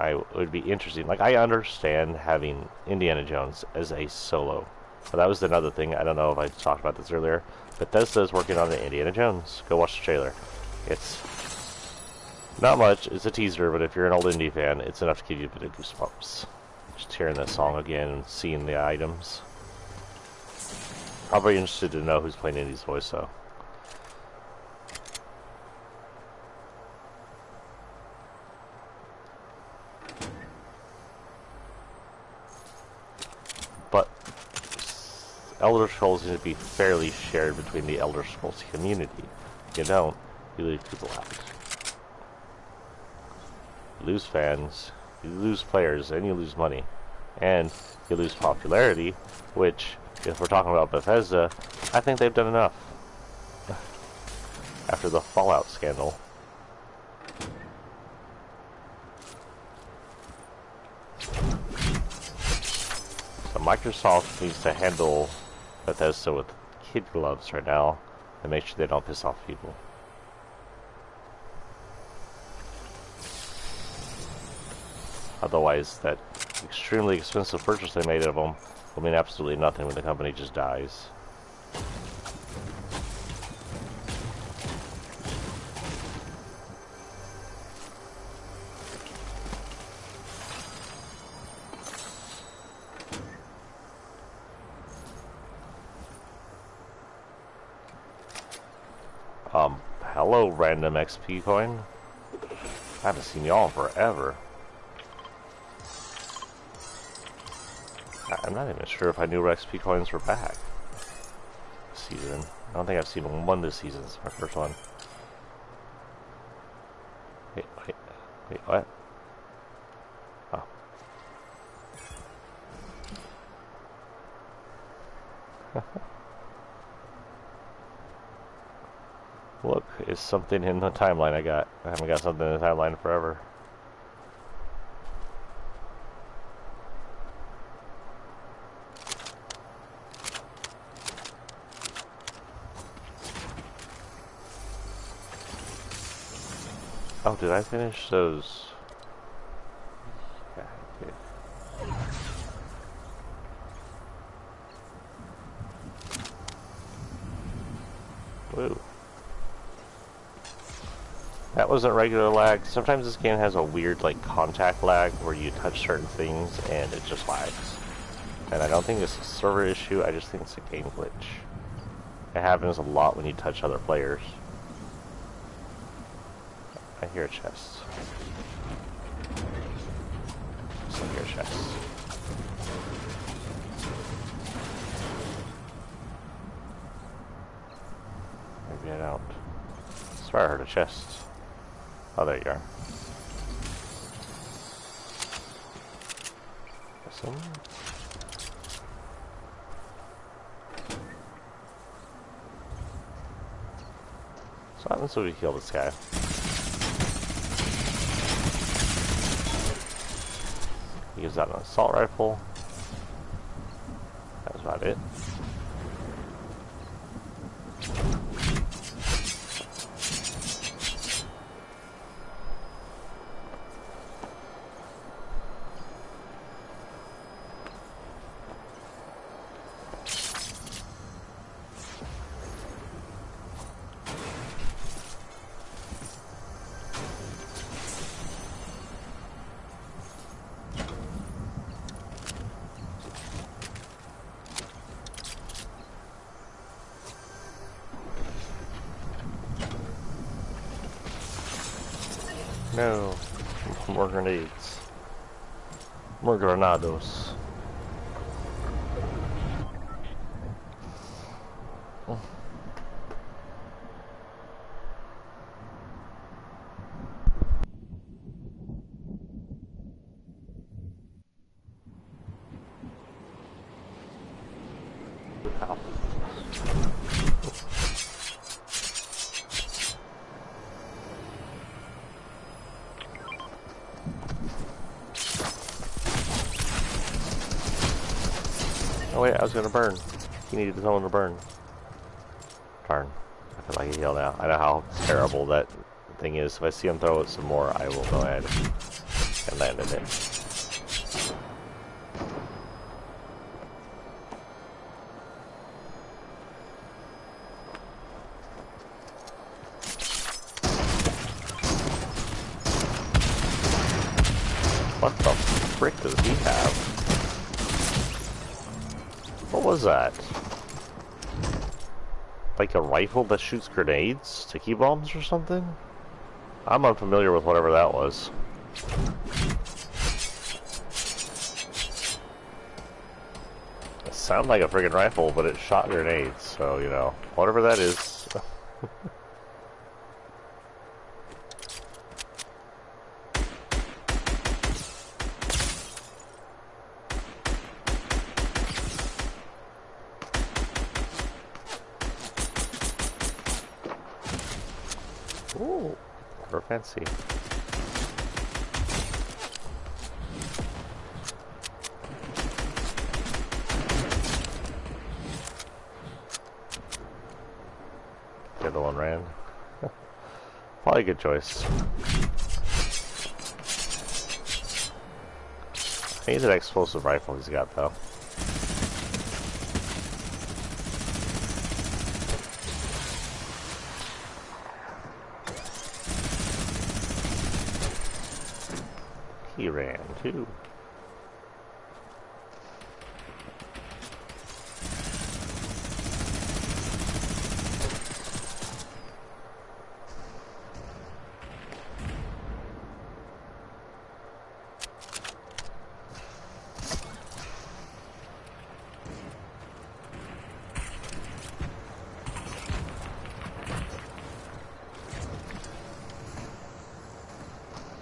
It would be interesting. Like, I understand having Indiana Jones as a solo. But that was another thing. I don't know if I talked about this earlier. Bethesda is working on the Indiana Jones. Go watch the trailer. It's not much. It's a teaser, but if you're an old indie fan, it's enough to give you a bit of goosebumps. Just hearing that song again and seeing the items. I'll be interested to know who's playing Indy's voice, though. But Elder Scrolls need to be fairly shared between the Elder Scrolls community. If you don't, you leave people out. You lose fans, you lose players, and you lose money. And you lose popularity, which... if we're talking about Bethesda, I think they've done enough. After the Fallout scandal. So Microsoft needs to handle Bethesda with kid gloves right now and make sure they don't piss off people. Otherwise, that extremely expensive purchase they made of them will mean absolutely nothing when the company just dies. Hello, random XP coin. I haven't seen y'all in forever. I'm not even sure if I knew XP coins were back this season. I don't think I've seen one this season. It's my first one. Wait, what? Oh. Look, is something in the timeline I got. I haven't got something in the timeline forever. Oh, did I finish those? Yeah, I did. Woo. That wasn't regular lag. Sometimes this game has a weird, like, contact lag where you touch certain things and it just lags. And I don't think it's a server issue, I just think it's a game glitch. It happens a lot when you touch other players. I hear a chest. I hear a chest. Maybe I don't. I swear I heard a chest. Oh, there you are. Listen. So what happens if we kill this guy? He gives out an assault rifle. That's about it. No, more grenades. More granados. Ow. Oh wait, I was gonna burn. He needed someone to burn. Darn. I feel like a heal now. I know how terrible that thing is. If I see him throw it some more, I will go ahead and land in it. What the frick does he have? What was that? Like a rifle that shoots grenades? Sticky bombs or something? I'm unfamiliar with whatever that was. It sounded like a friggin' rifle, but it shot grenades, so, you know, whatever that is. Ooh, we're fancy. The other one ran. Probably a good choice. I need that explosive rifle he's got though. He ran too.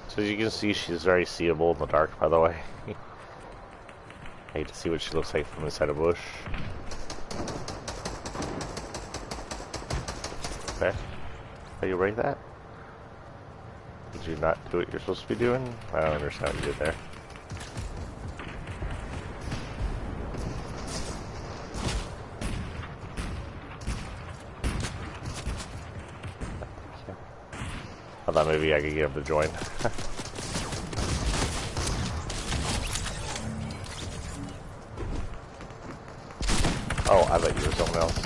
So as you can see, she's very seeable in the dark, by the way. I hate to see what she looks like from inside a bush. Okay. How you break that? Did you not do what you're supposed to be doing? I don't understand what you did there. I thought maybe I could get him to join. Oh, I thought you were someone else.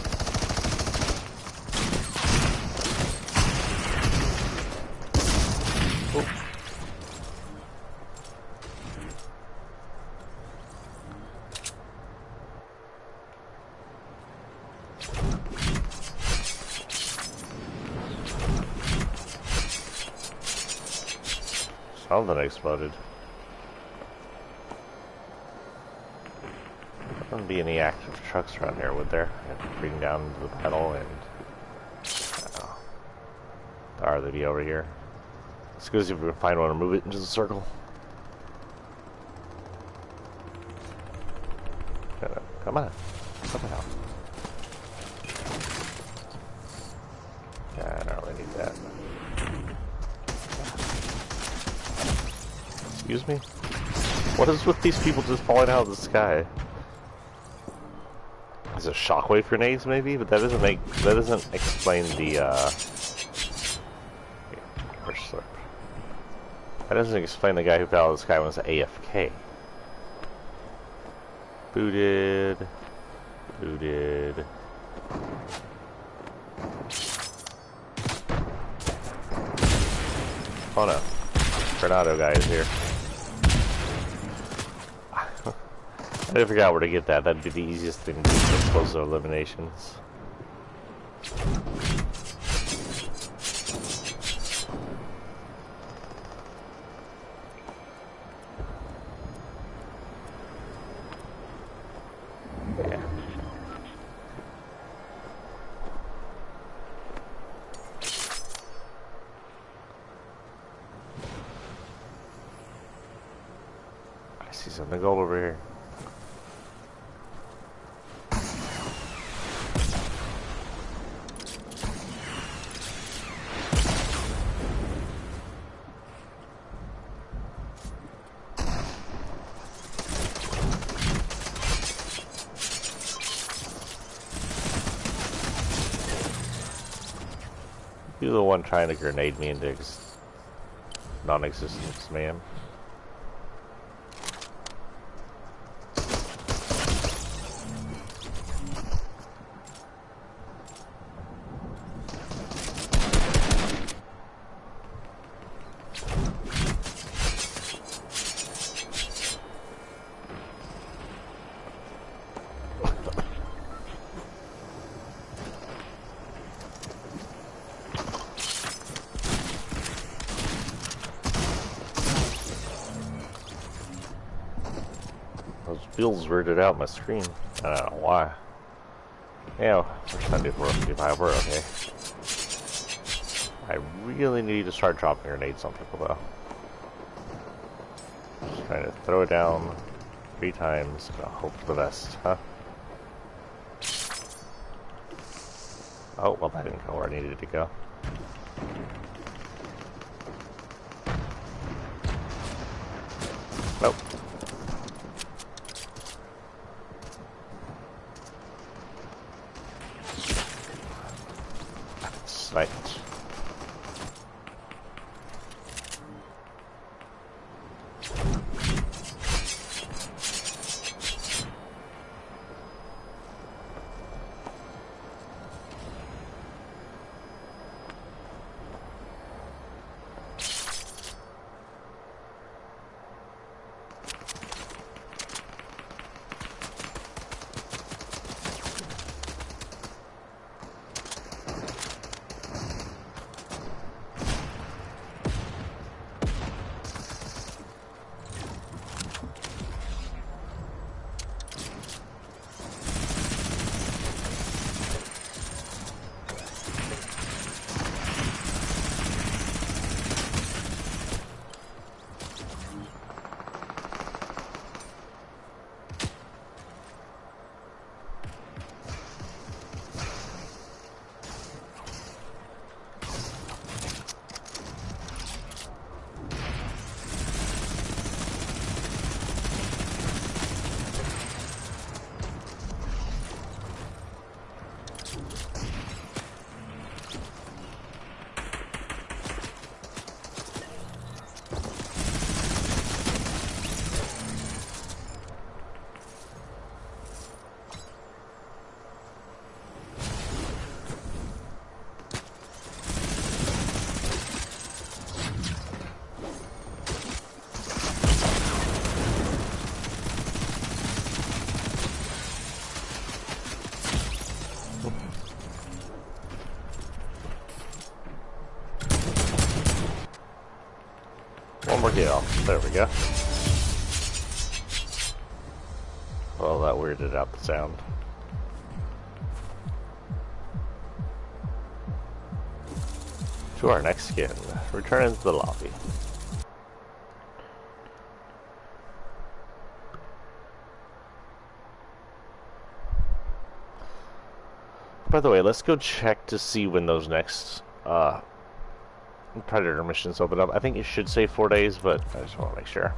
Something exploded. There wouldn't be any active trucks around here, would there? I have to bring down the pedal and... Are they be over here? Let's go see if we can find one and move it into the circle. Come on. What the hell? Yeah, I don't really need that. Excuse me? What is with these people just falling out of the sky? Is it shockwave grenades maybe? But that doesn't explain the that doesn't explain the guy who fell out of the sky was AFK. Booted. Booted. Oh no. Tornado guy is here. I forgot where to get that. That'd be the easiest thing to do for explosive eliminations. Yeah. I see something gold over here. You're the one trying to grenade me into non-existence, man. Those bills weirded out my screen. I don't know why. Yeah, we're trying to do 455. We're okay. I really need to start dropping grenades on people though. Just trying to throw it down 3 times. Hope for the best, huh? Oh, well, that didn't go where I needed it to go. Nope. Sniped. more kill. There we go. Well, that weirded out the sound. To our next skin. Return to the lobby. By the way, let's go check to see when those next Predator missions open up. I think it should say 4 days, but I just want to make sure.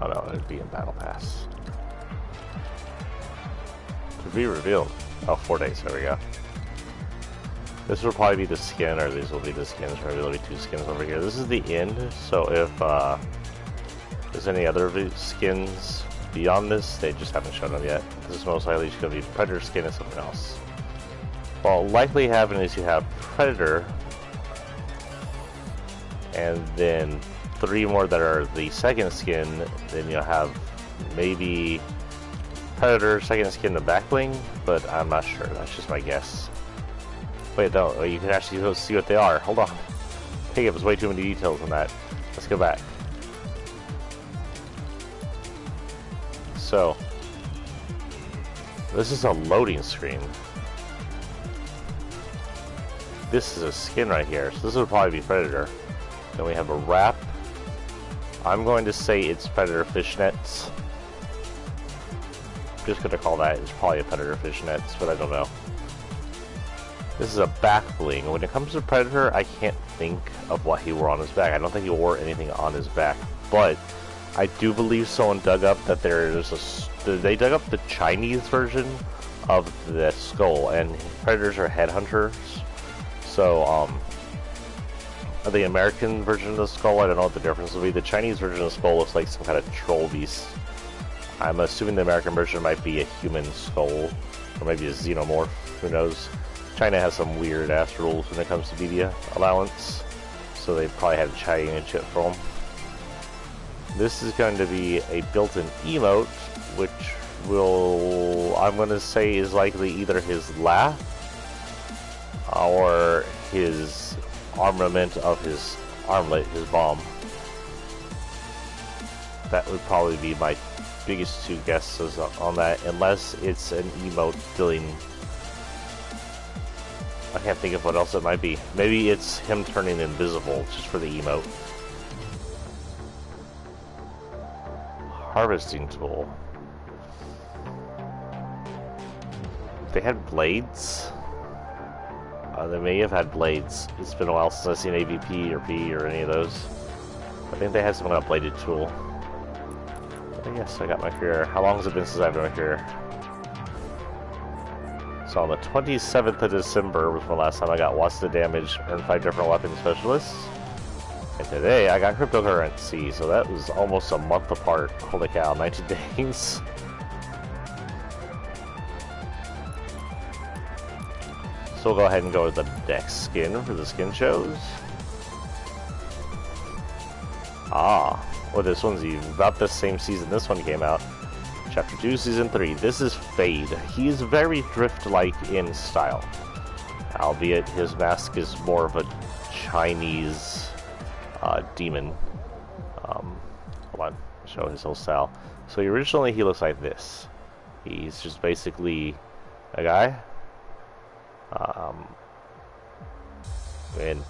Oh no, it'd be in Battle Pass. To be revealed. Oh, 4 days, there we go. This will probably be the skin, or these will be the skins, or maybe there'll be 2 skins over here. This is the end, so if there's any other skins beyond this, they just haven't shown them yet. This is most likely just going to be Predator skin and something else. Well, likely happening is you have Predator, and then 3 more that are the second skin, then you'll have maybe Predator, second skin, the back bling, but I'm not sure. That's just my guess. Wait, no, you can actually go see what they are. Hold on. It gives way too many details on that. Let's go back. So, this is a loading screen. This is a skin right here, so this would probably be Predator. Then we have a wrap. I'm going to say it's Predator fishnets. I'm just going to call that. It's probably a Predator fishnets, but I don't know. This is a back bling. When it comes to Predator, I can't think of what he wore on his back. I don't think he wore anything on his back, but I do believe someone dug up that they dug up the Chinese version of the skull, and Predators are headhunters. So, the American version of the skull, I don't know what the difference will be. The Chinese version of the skull looks like some kind of troll beast. I'm assuming the American version might be a human skull, or maybe a xenomorph, who knows. China has some weird ass rules when it comes to media allowance, so they probably had to Chinese shit for them. This is going to be a built-in emote, which I'm going to say is likely either his laugh or his armament of his armlet, his bomb. That would probably be my biggest 2 guesses on that, unless it's an emote dealing. I can't think of what else it might be. Maybe it's him turning invisible just for the emote. Harvesting tool. They had blades. They may have had blades. It's been a while since I've seen AVP or P or any of those. I think they had some kind of bladed tool. Yes, I got my career. How long has it been since I've done my career? So on the 27th of December was the last time I got What's the Damage, earned 5 different weapon specialists. And today I got cryptocurrency, so that was almost a month apart. Holy cow, 19 days. So we'll go ahead and go with the next skin for the skin shows. Well, this one's about the same season this one came out. Chapter 2, Season 3. This is Fade. He is very Drift-like in style, albeit his mask is more of a Chinese demon. Hold on, show his whole style. So originally he looks like this. He's just basically a guy in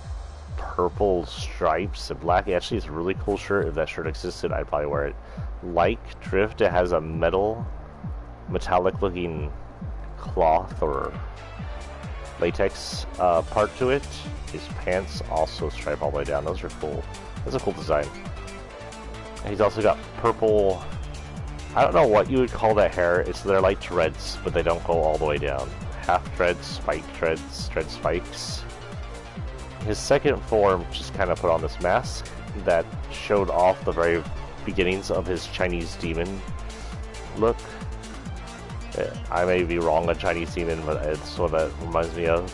purple stripes and black. Actually, it's a really cool shirt. If that shirt existed, I'd probably wear it. Like Drift, it has a metallic looking cloth or latex part to it. His pants also stripe all the way down. Those are cool. That's a cool design. And he's also got purple, I don't know what you would call that hair. They're like dreads, but they don't go all the way down. Half dreads, spike dreads, dread spikes. His second form just kind of put on this mask that showed off the very beginnings of his Chinese demon look. I may be wrong on Chinese demon, but it's what that reminds me of.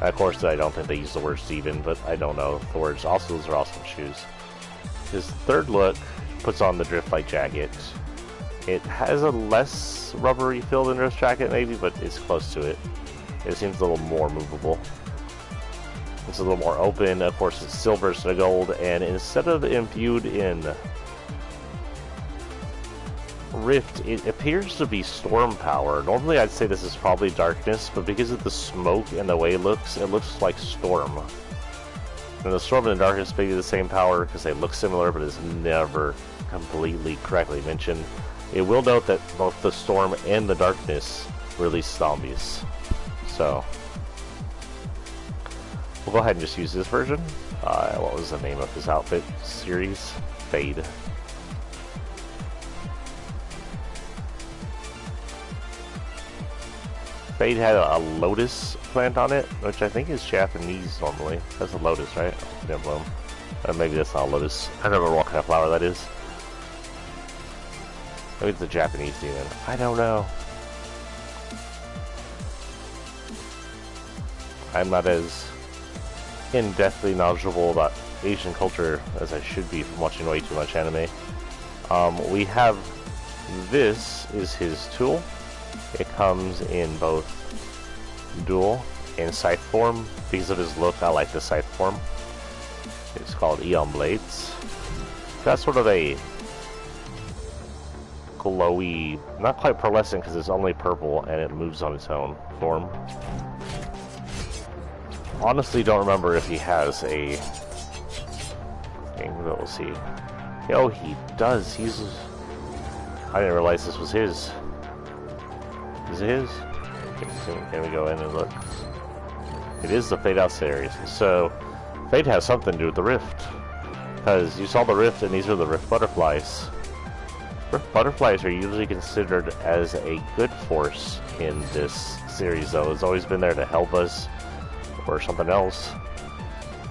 Of course, I don't think they use the word demon, but I don't know the words. Also, those are awesome shoes. His third look puts on the Drift-like jacket. It has a less rubbery feel than Drift jacket, maybe, but it's close to it. It seems a little more movable. It's a little more open. Of course, it's silver instead of gold, and instead of imbued in Rift, it appears to be storm power. Normally, I'd say this is probably darkness, but because of the smoke and the way it looks like storm. And the storm and the darkness may be the same power because they look similar, but it's never completely correctly mentioned. It will note that both the storm and the darkness release zombies. So we'll go ahead and just use this version. What was the name of his outfit series? Fade. Fade had a lotus plant on it, which I think is Japanese normally. That's a lotus, right? The emblem. Maybe that's not a lotus. I don't remember what kind of flower that is. Maybe it's a Japanese demon. I don't know. I'm not as in-depthly knowledgeable about Asian culture as I should be from watching way too much anime. We have, this is his tool. It comes in both dual and scythe form. Because of his look, I like the scythe form. It's called Eon Blades. That's sort of a glowy, not quite pearlescent because it's only purple and it moves on its own form. Honestly, don't remember if he has a thing, but we'll see. Oh, he does. I didn't realize this was his. Is it his? Can we go in and look? It is the Fade Out series. So, Fade has something to do with the Rift. Because you saw the Rift, and these are the Rift Butterflies. Rift Butterflies are usually considered as a good force in this series, though. It's always been there to help us, or something else.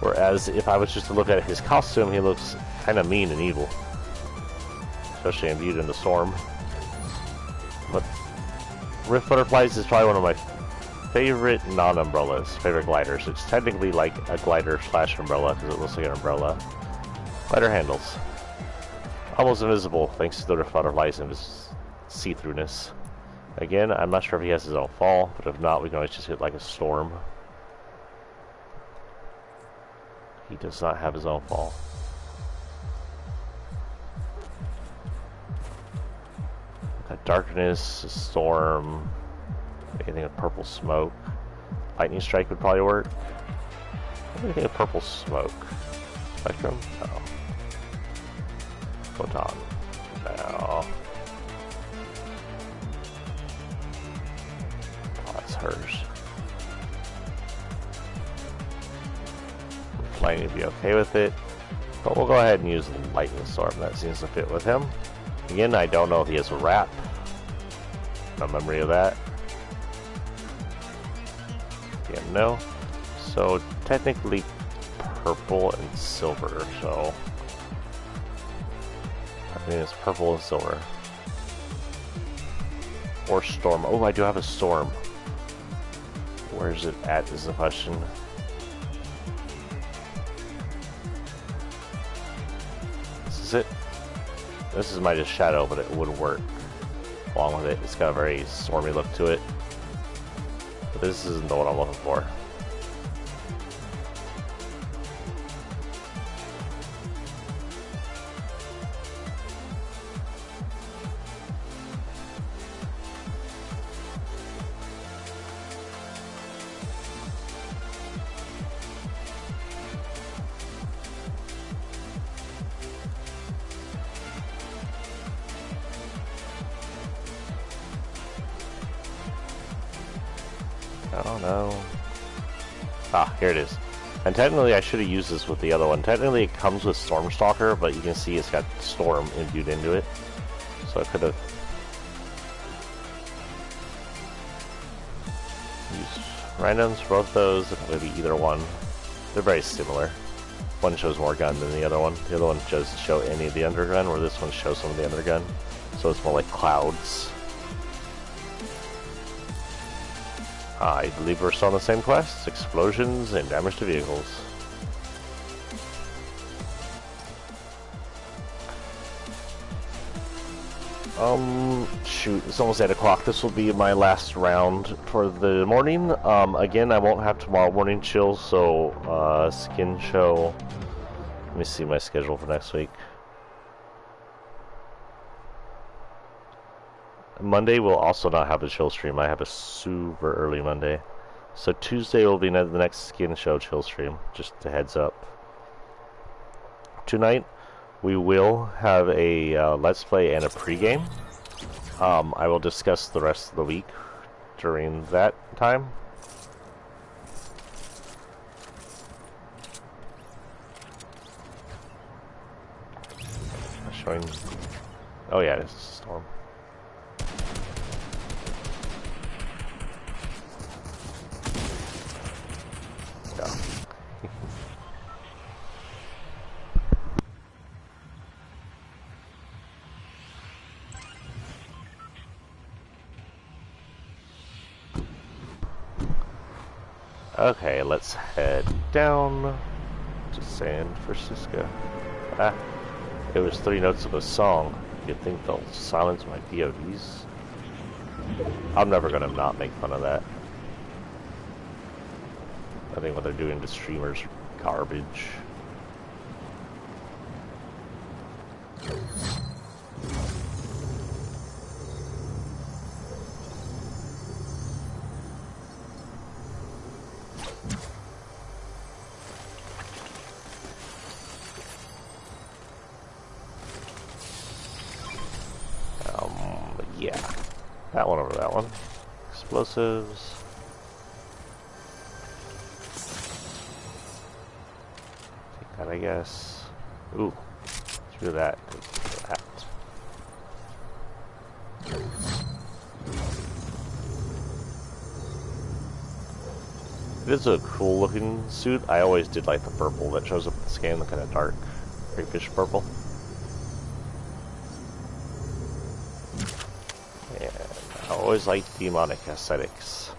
Whereas, if I was just to look at his costume, he looks kind of mean and evil. Especially imbued in the storm. But Rift Butterflies is probably one of my favorite non-umbrellas, favorite gliders. It's technically like a glider slash umbrella because it looks like an umbrella. Glider handles. Almost invisible thanks to the Rift Butterflies and his see-throughness. Again, I'm not sure if he has his own fall, but if not, we can always just hit like a storm. He does not have his own fall. Got darkness, a storm, anything with purple smoke. Lightning strike would probably work. Anything with purple smoke. Spectrum? No. Photon. No. Oh, that's hers. Lightning would be okay with it. But we'll go ahead and use the lightning storm. That seems to fit with him. Again, I don't know if he has a wrap. No memory of that. Yeah, no. So technically purple and silver, so I mean it's purple and silver. Or storm. Oh, I do have a storm. Where is it at is the question. This is it. This is my just shadow, but it would work along with it. It's got a very stormy look to it. But this isn't the one I'm looking for. I don't know. Ah, here it is. And technically I should have used this with the other one. Technically it comes with Stormstalker, but you can see it's got Storm imbued into it. So I could have used randoms for both those, maybe either one. They're very similar. One shows more gun than the other one. The other one doesn't show any of the undergun, where this one shows some of the undergun. So it's more like clouds. I believe we're still on the same quest. Explosions and damage to vehicles. Shoot, it's almost 8 o'clock. This will be my last round for the morning. Again, I won't have tomorrow morning chill, so, skin show. Let me see my schedule for next week. Monday will also not have a chill stream. I have a super early Monday. So Tuesday will be the next skin show chill stream. Just a heads up. Tonight, we will have a Let's Play and a pregame. I will discuss the rest of the week during that time. Showing. Oh yeah, it's a storm. Yeah. Okay, let's head down to San Francisco. Ah, it was 3 notes of a song. You'd think they'll silence my POVs. I'm never gonna not make fun of that. I think what they're doing to streamers is garbage. Yeah. That one over that one. Explosives. Take that, I guess. Ooh. Through that. Take that. It is a cool looking suit. I always did like the purple that shows up in the scan, the kind of dark crayfish purple. And I always liked demonic aesthetics.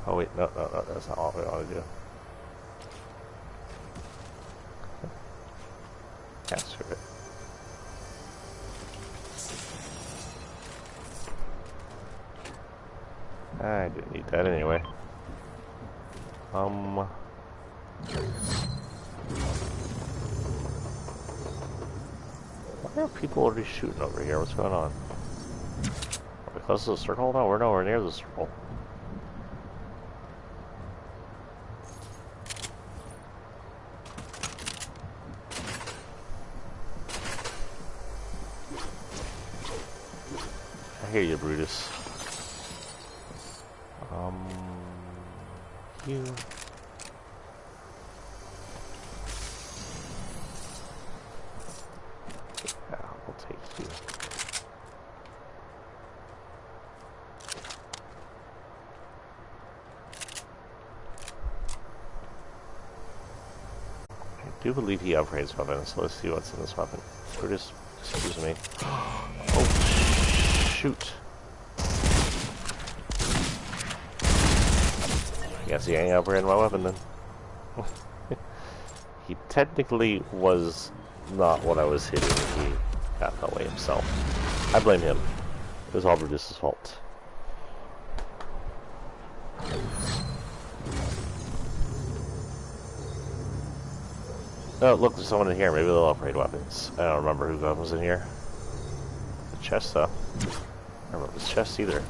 Oh wait, no, that's not all we want to do. Yeah, screw it. I didn't need that anyway. Why are people already shooting over here? What's going on? Are we close to the circle? No, we're nowhere near the circle. I hear you, Brutus. You. Yeah, we'll take you. I do believe he upgrades weapons, so let's see what's in this weapon. Brutus, excuse me. Oh, shoot. I guess he ain't upgrading my weapon then. He technically was not what I was hitting. He got that way himself. I blame him. It was all Brutus's fault. Oh, look, there's someone in here. Maybe they'll upgrade weapons. I don't remember who was in here. The chest, though. I don't remember this chest either.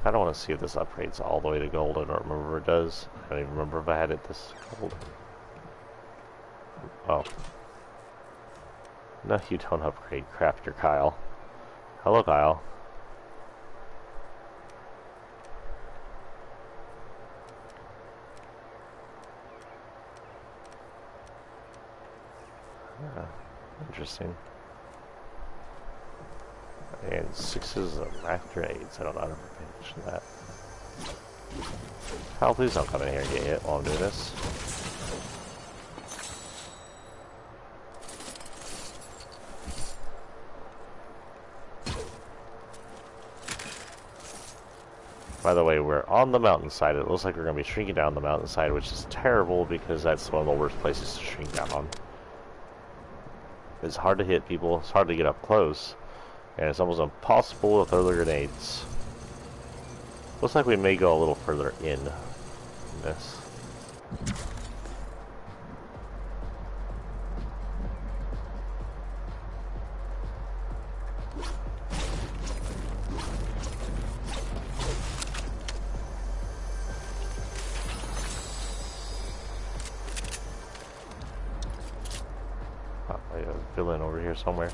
I don't want to see if this upgrades all the way to gold. I don't remember if it does. I don't even remember if I had it this gold. Oh. No, you don't upgrade Crafter Kyle. Hello, Kyle. Yeah, interesting. And 6s of max grenades. I don't know how to mention that. Hell, please don't come in here and get hit while I'm doing this. By the way, we're on the mountainside. It looks like we're going to be shrinking down the mountainside, which is terrible because that's one of the worst places to shrink down on. It's hard to hit people, it's hard to get up close, and it's almost impossible to throw the grenades. Looks like we may go a little further in this. I have a villain over here somewhere.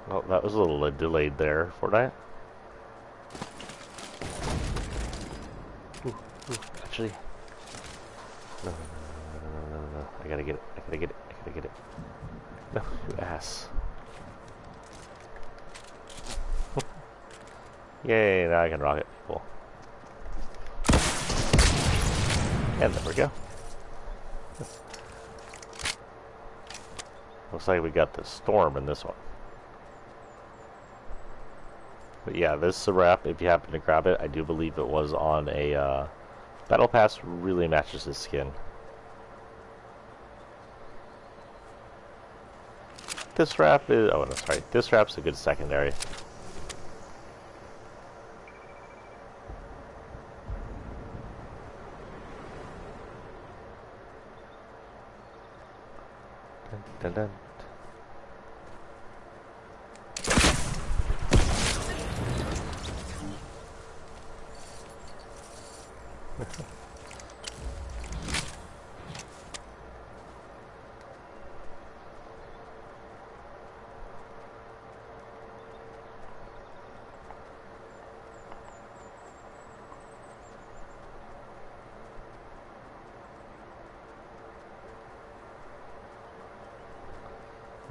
Oh, that was a little delayed there, Fortnite. Ooh, actually. No. I gotta get it. I gotta get it. I gotta get it. No, you ass. Yay, now I can rocket people. And there we go. Looks like we got the storm in this one. But yeah, this wrap, if you happen to grab it, I do believe it was on a Battle Pass. Really matches his skin. This wrap is, oh no, sorry, this wrap's a good secondary. Dun, dun, dun.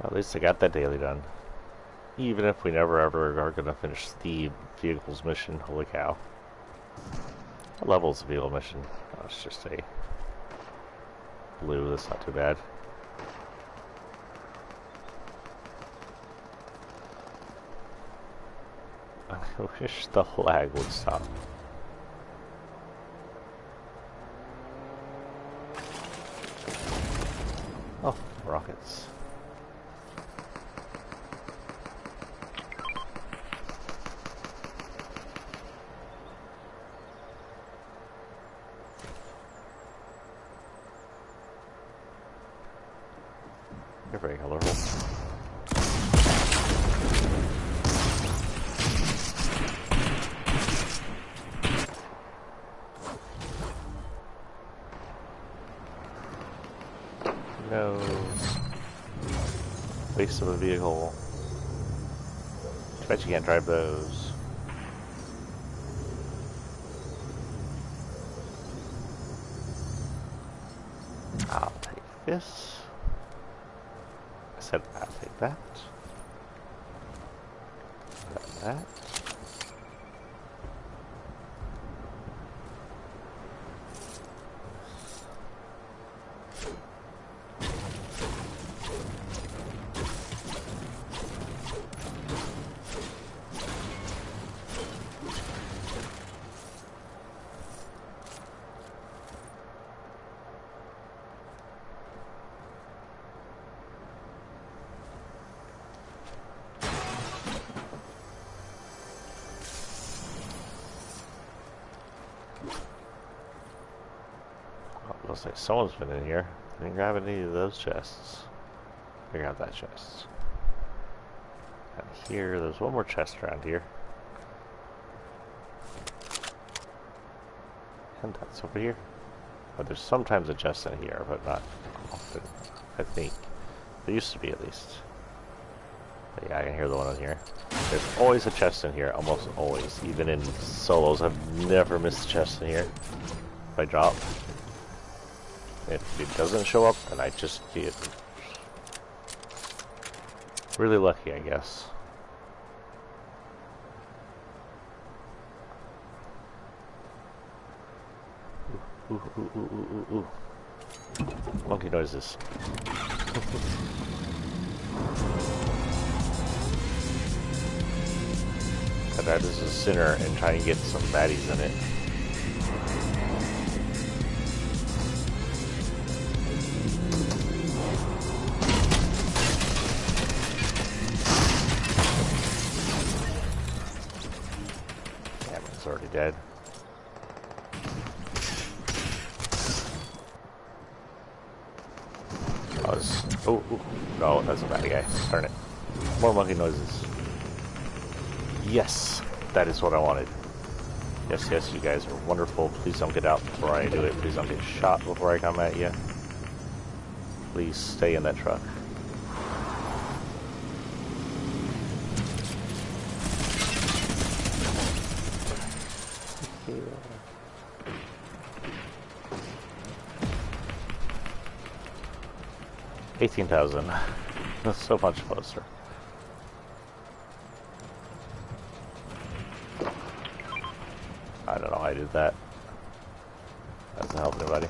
At least I got that daily done. Even if we never ever are gonna finish the vehicles mission, holy cow. What level is the vehicle mission? Oh, it's just a blue, that's not too bad. I wish the lag would stop. Oh, rockets. You're very colorful. No. Waste of a vehicle. Bet you can't drive those. I'll take this. I said I'll take that. That. Looks like someone's been in here. Didn't grab any of those chests. I grabbed that chest. And here, there's one more chest around here. And that's over here. But there's sometimes a chest in here, but not often, I think. There used to be, at least. But yeah, I can hear the one in here. There's always a chest in here, almost always. Even in solos, I've never missed a chest in here. If I drop. If it doesn't show up, then I just get really lucky, I guess. Ooh, ooh, ooh, ooh, ooh, ooh. Monkey noises. I'd rather as a sinner and try and get some baddies in it. Damn, it's already dead. Oh, no, that's a bad guy. Darn it. More monkey noises. Yes, that is what I wanted. Yes, yes, you guys are wonderful. Please don't get out before I do it. Please don't get shot before I come at you. Please stay in that truck. Yeah. 18,000. That's so much closer. I don't know how I did that. Doesn't help anybody.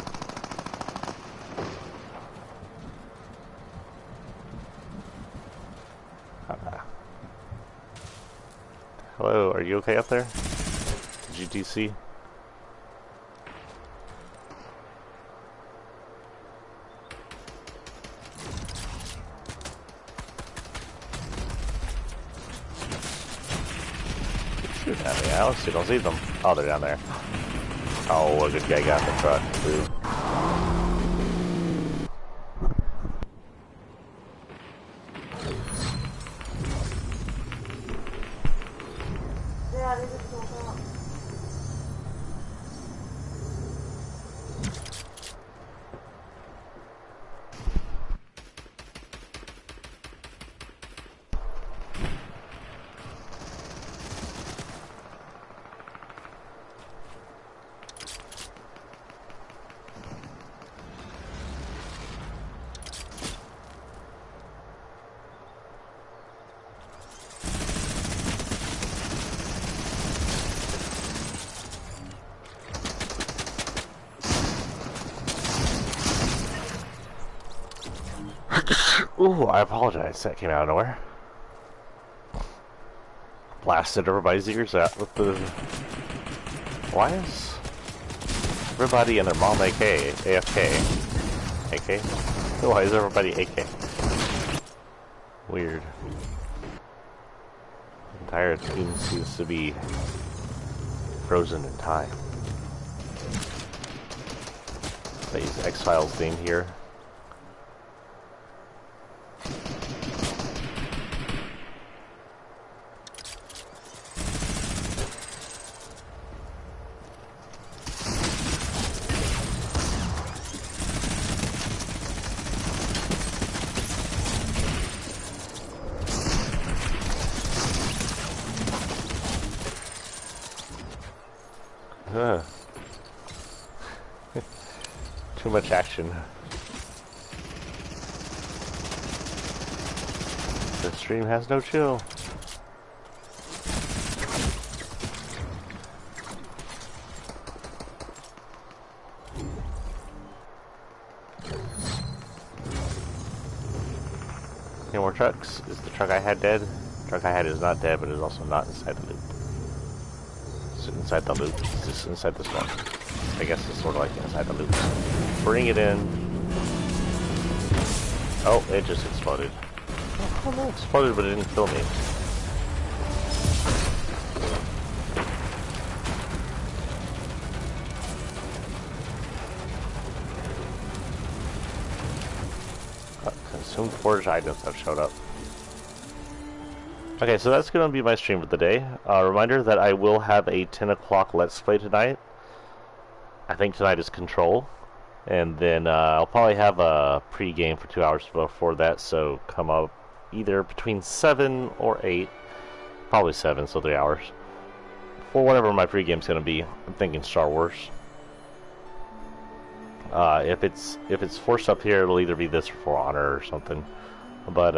Hello, are you okay up there? GTC? Shoot at me, I don't see them. Oh, they're down there. Oh, a good guy got in the truck, too. Yeah, they just woke up. Ooh, I apologize. That came out of nowhere. Blasted everybody's ears out with the... Why is everybody and their mom AFK? AK? Why is everybody AK? Weird. The entire team seems to be frozen in time. These X-Files theme here. Too much action. The stream has no chill. Any more trucks? Is the truck I had dead? The truck I had is not dead, but is also not inside the loop. It's inside the loop. It's just inside this one. I guess it's sort of like inside the loop. Bring it in. Oh, it just exploded. Oh no, it exploded, but it didn't kill me. Consumed forged items have showed up. Okay, so that's going to be my stream for the day. Reminder that I will have a 10 o'clock Let's Play tonight. I think tonight is Control. And then I'll probably have a pre-game for 2 hours before that, so come up either between 7 or 8. Probably 7, so 3 hours. For whatever my pre-game's going to be. I'm thinking Star Wars. If it's forced up here, it'll either be this or For Honor or something. But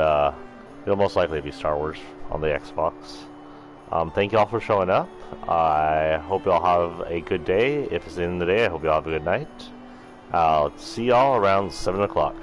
it'll most likely be Star Wars on the Xbox. Thank you all for showing up. I hope you all have a good day. If it's the end of the day, I hope you all have a good night. I'll see y'all around 7 o'clock.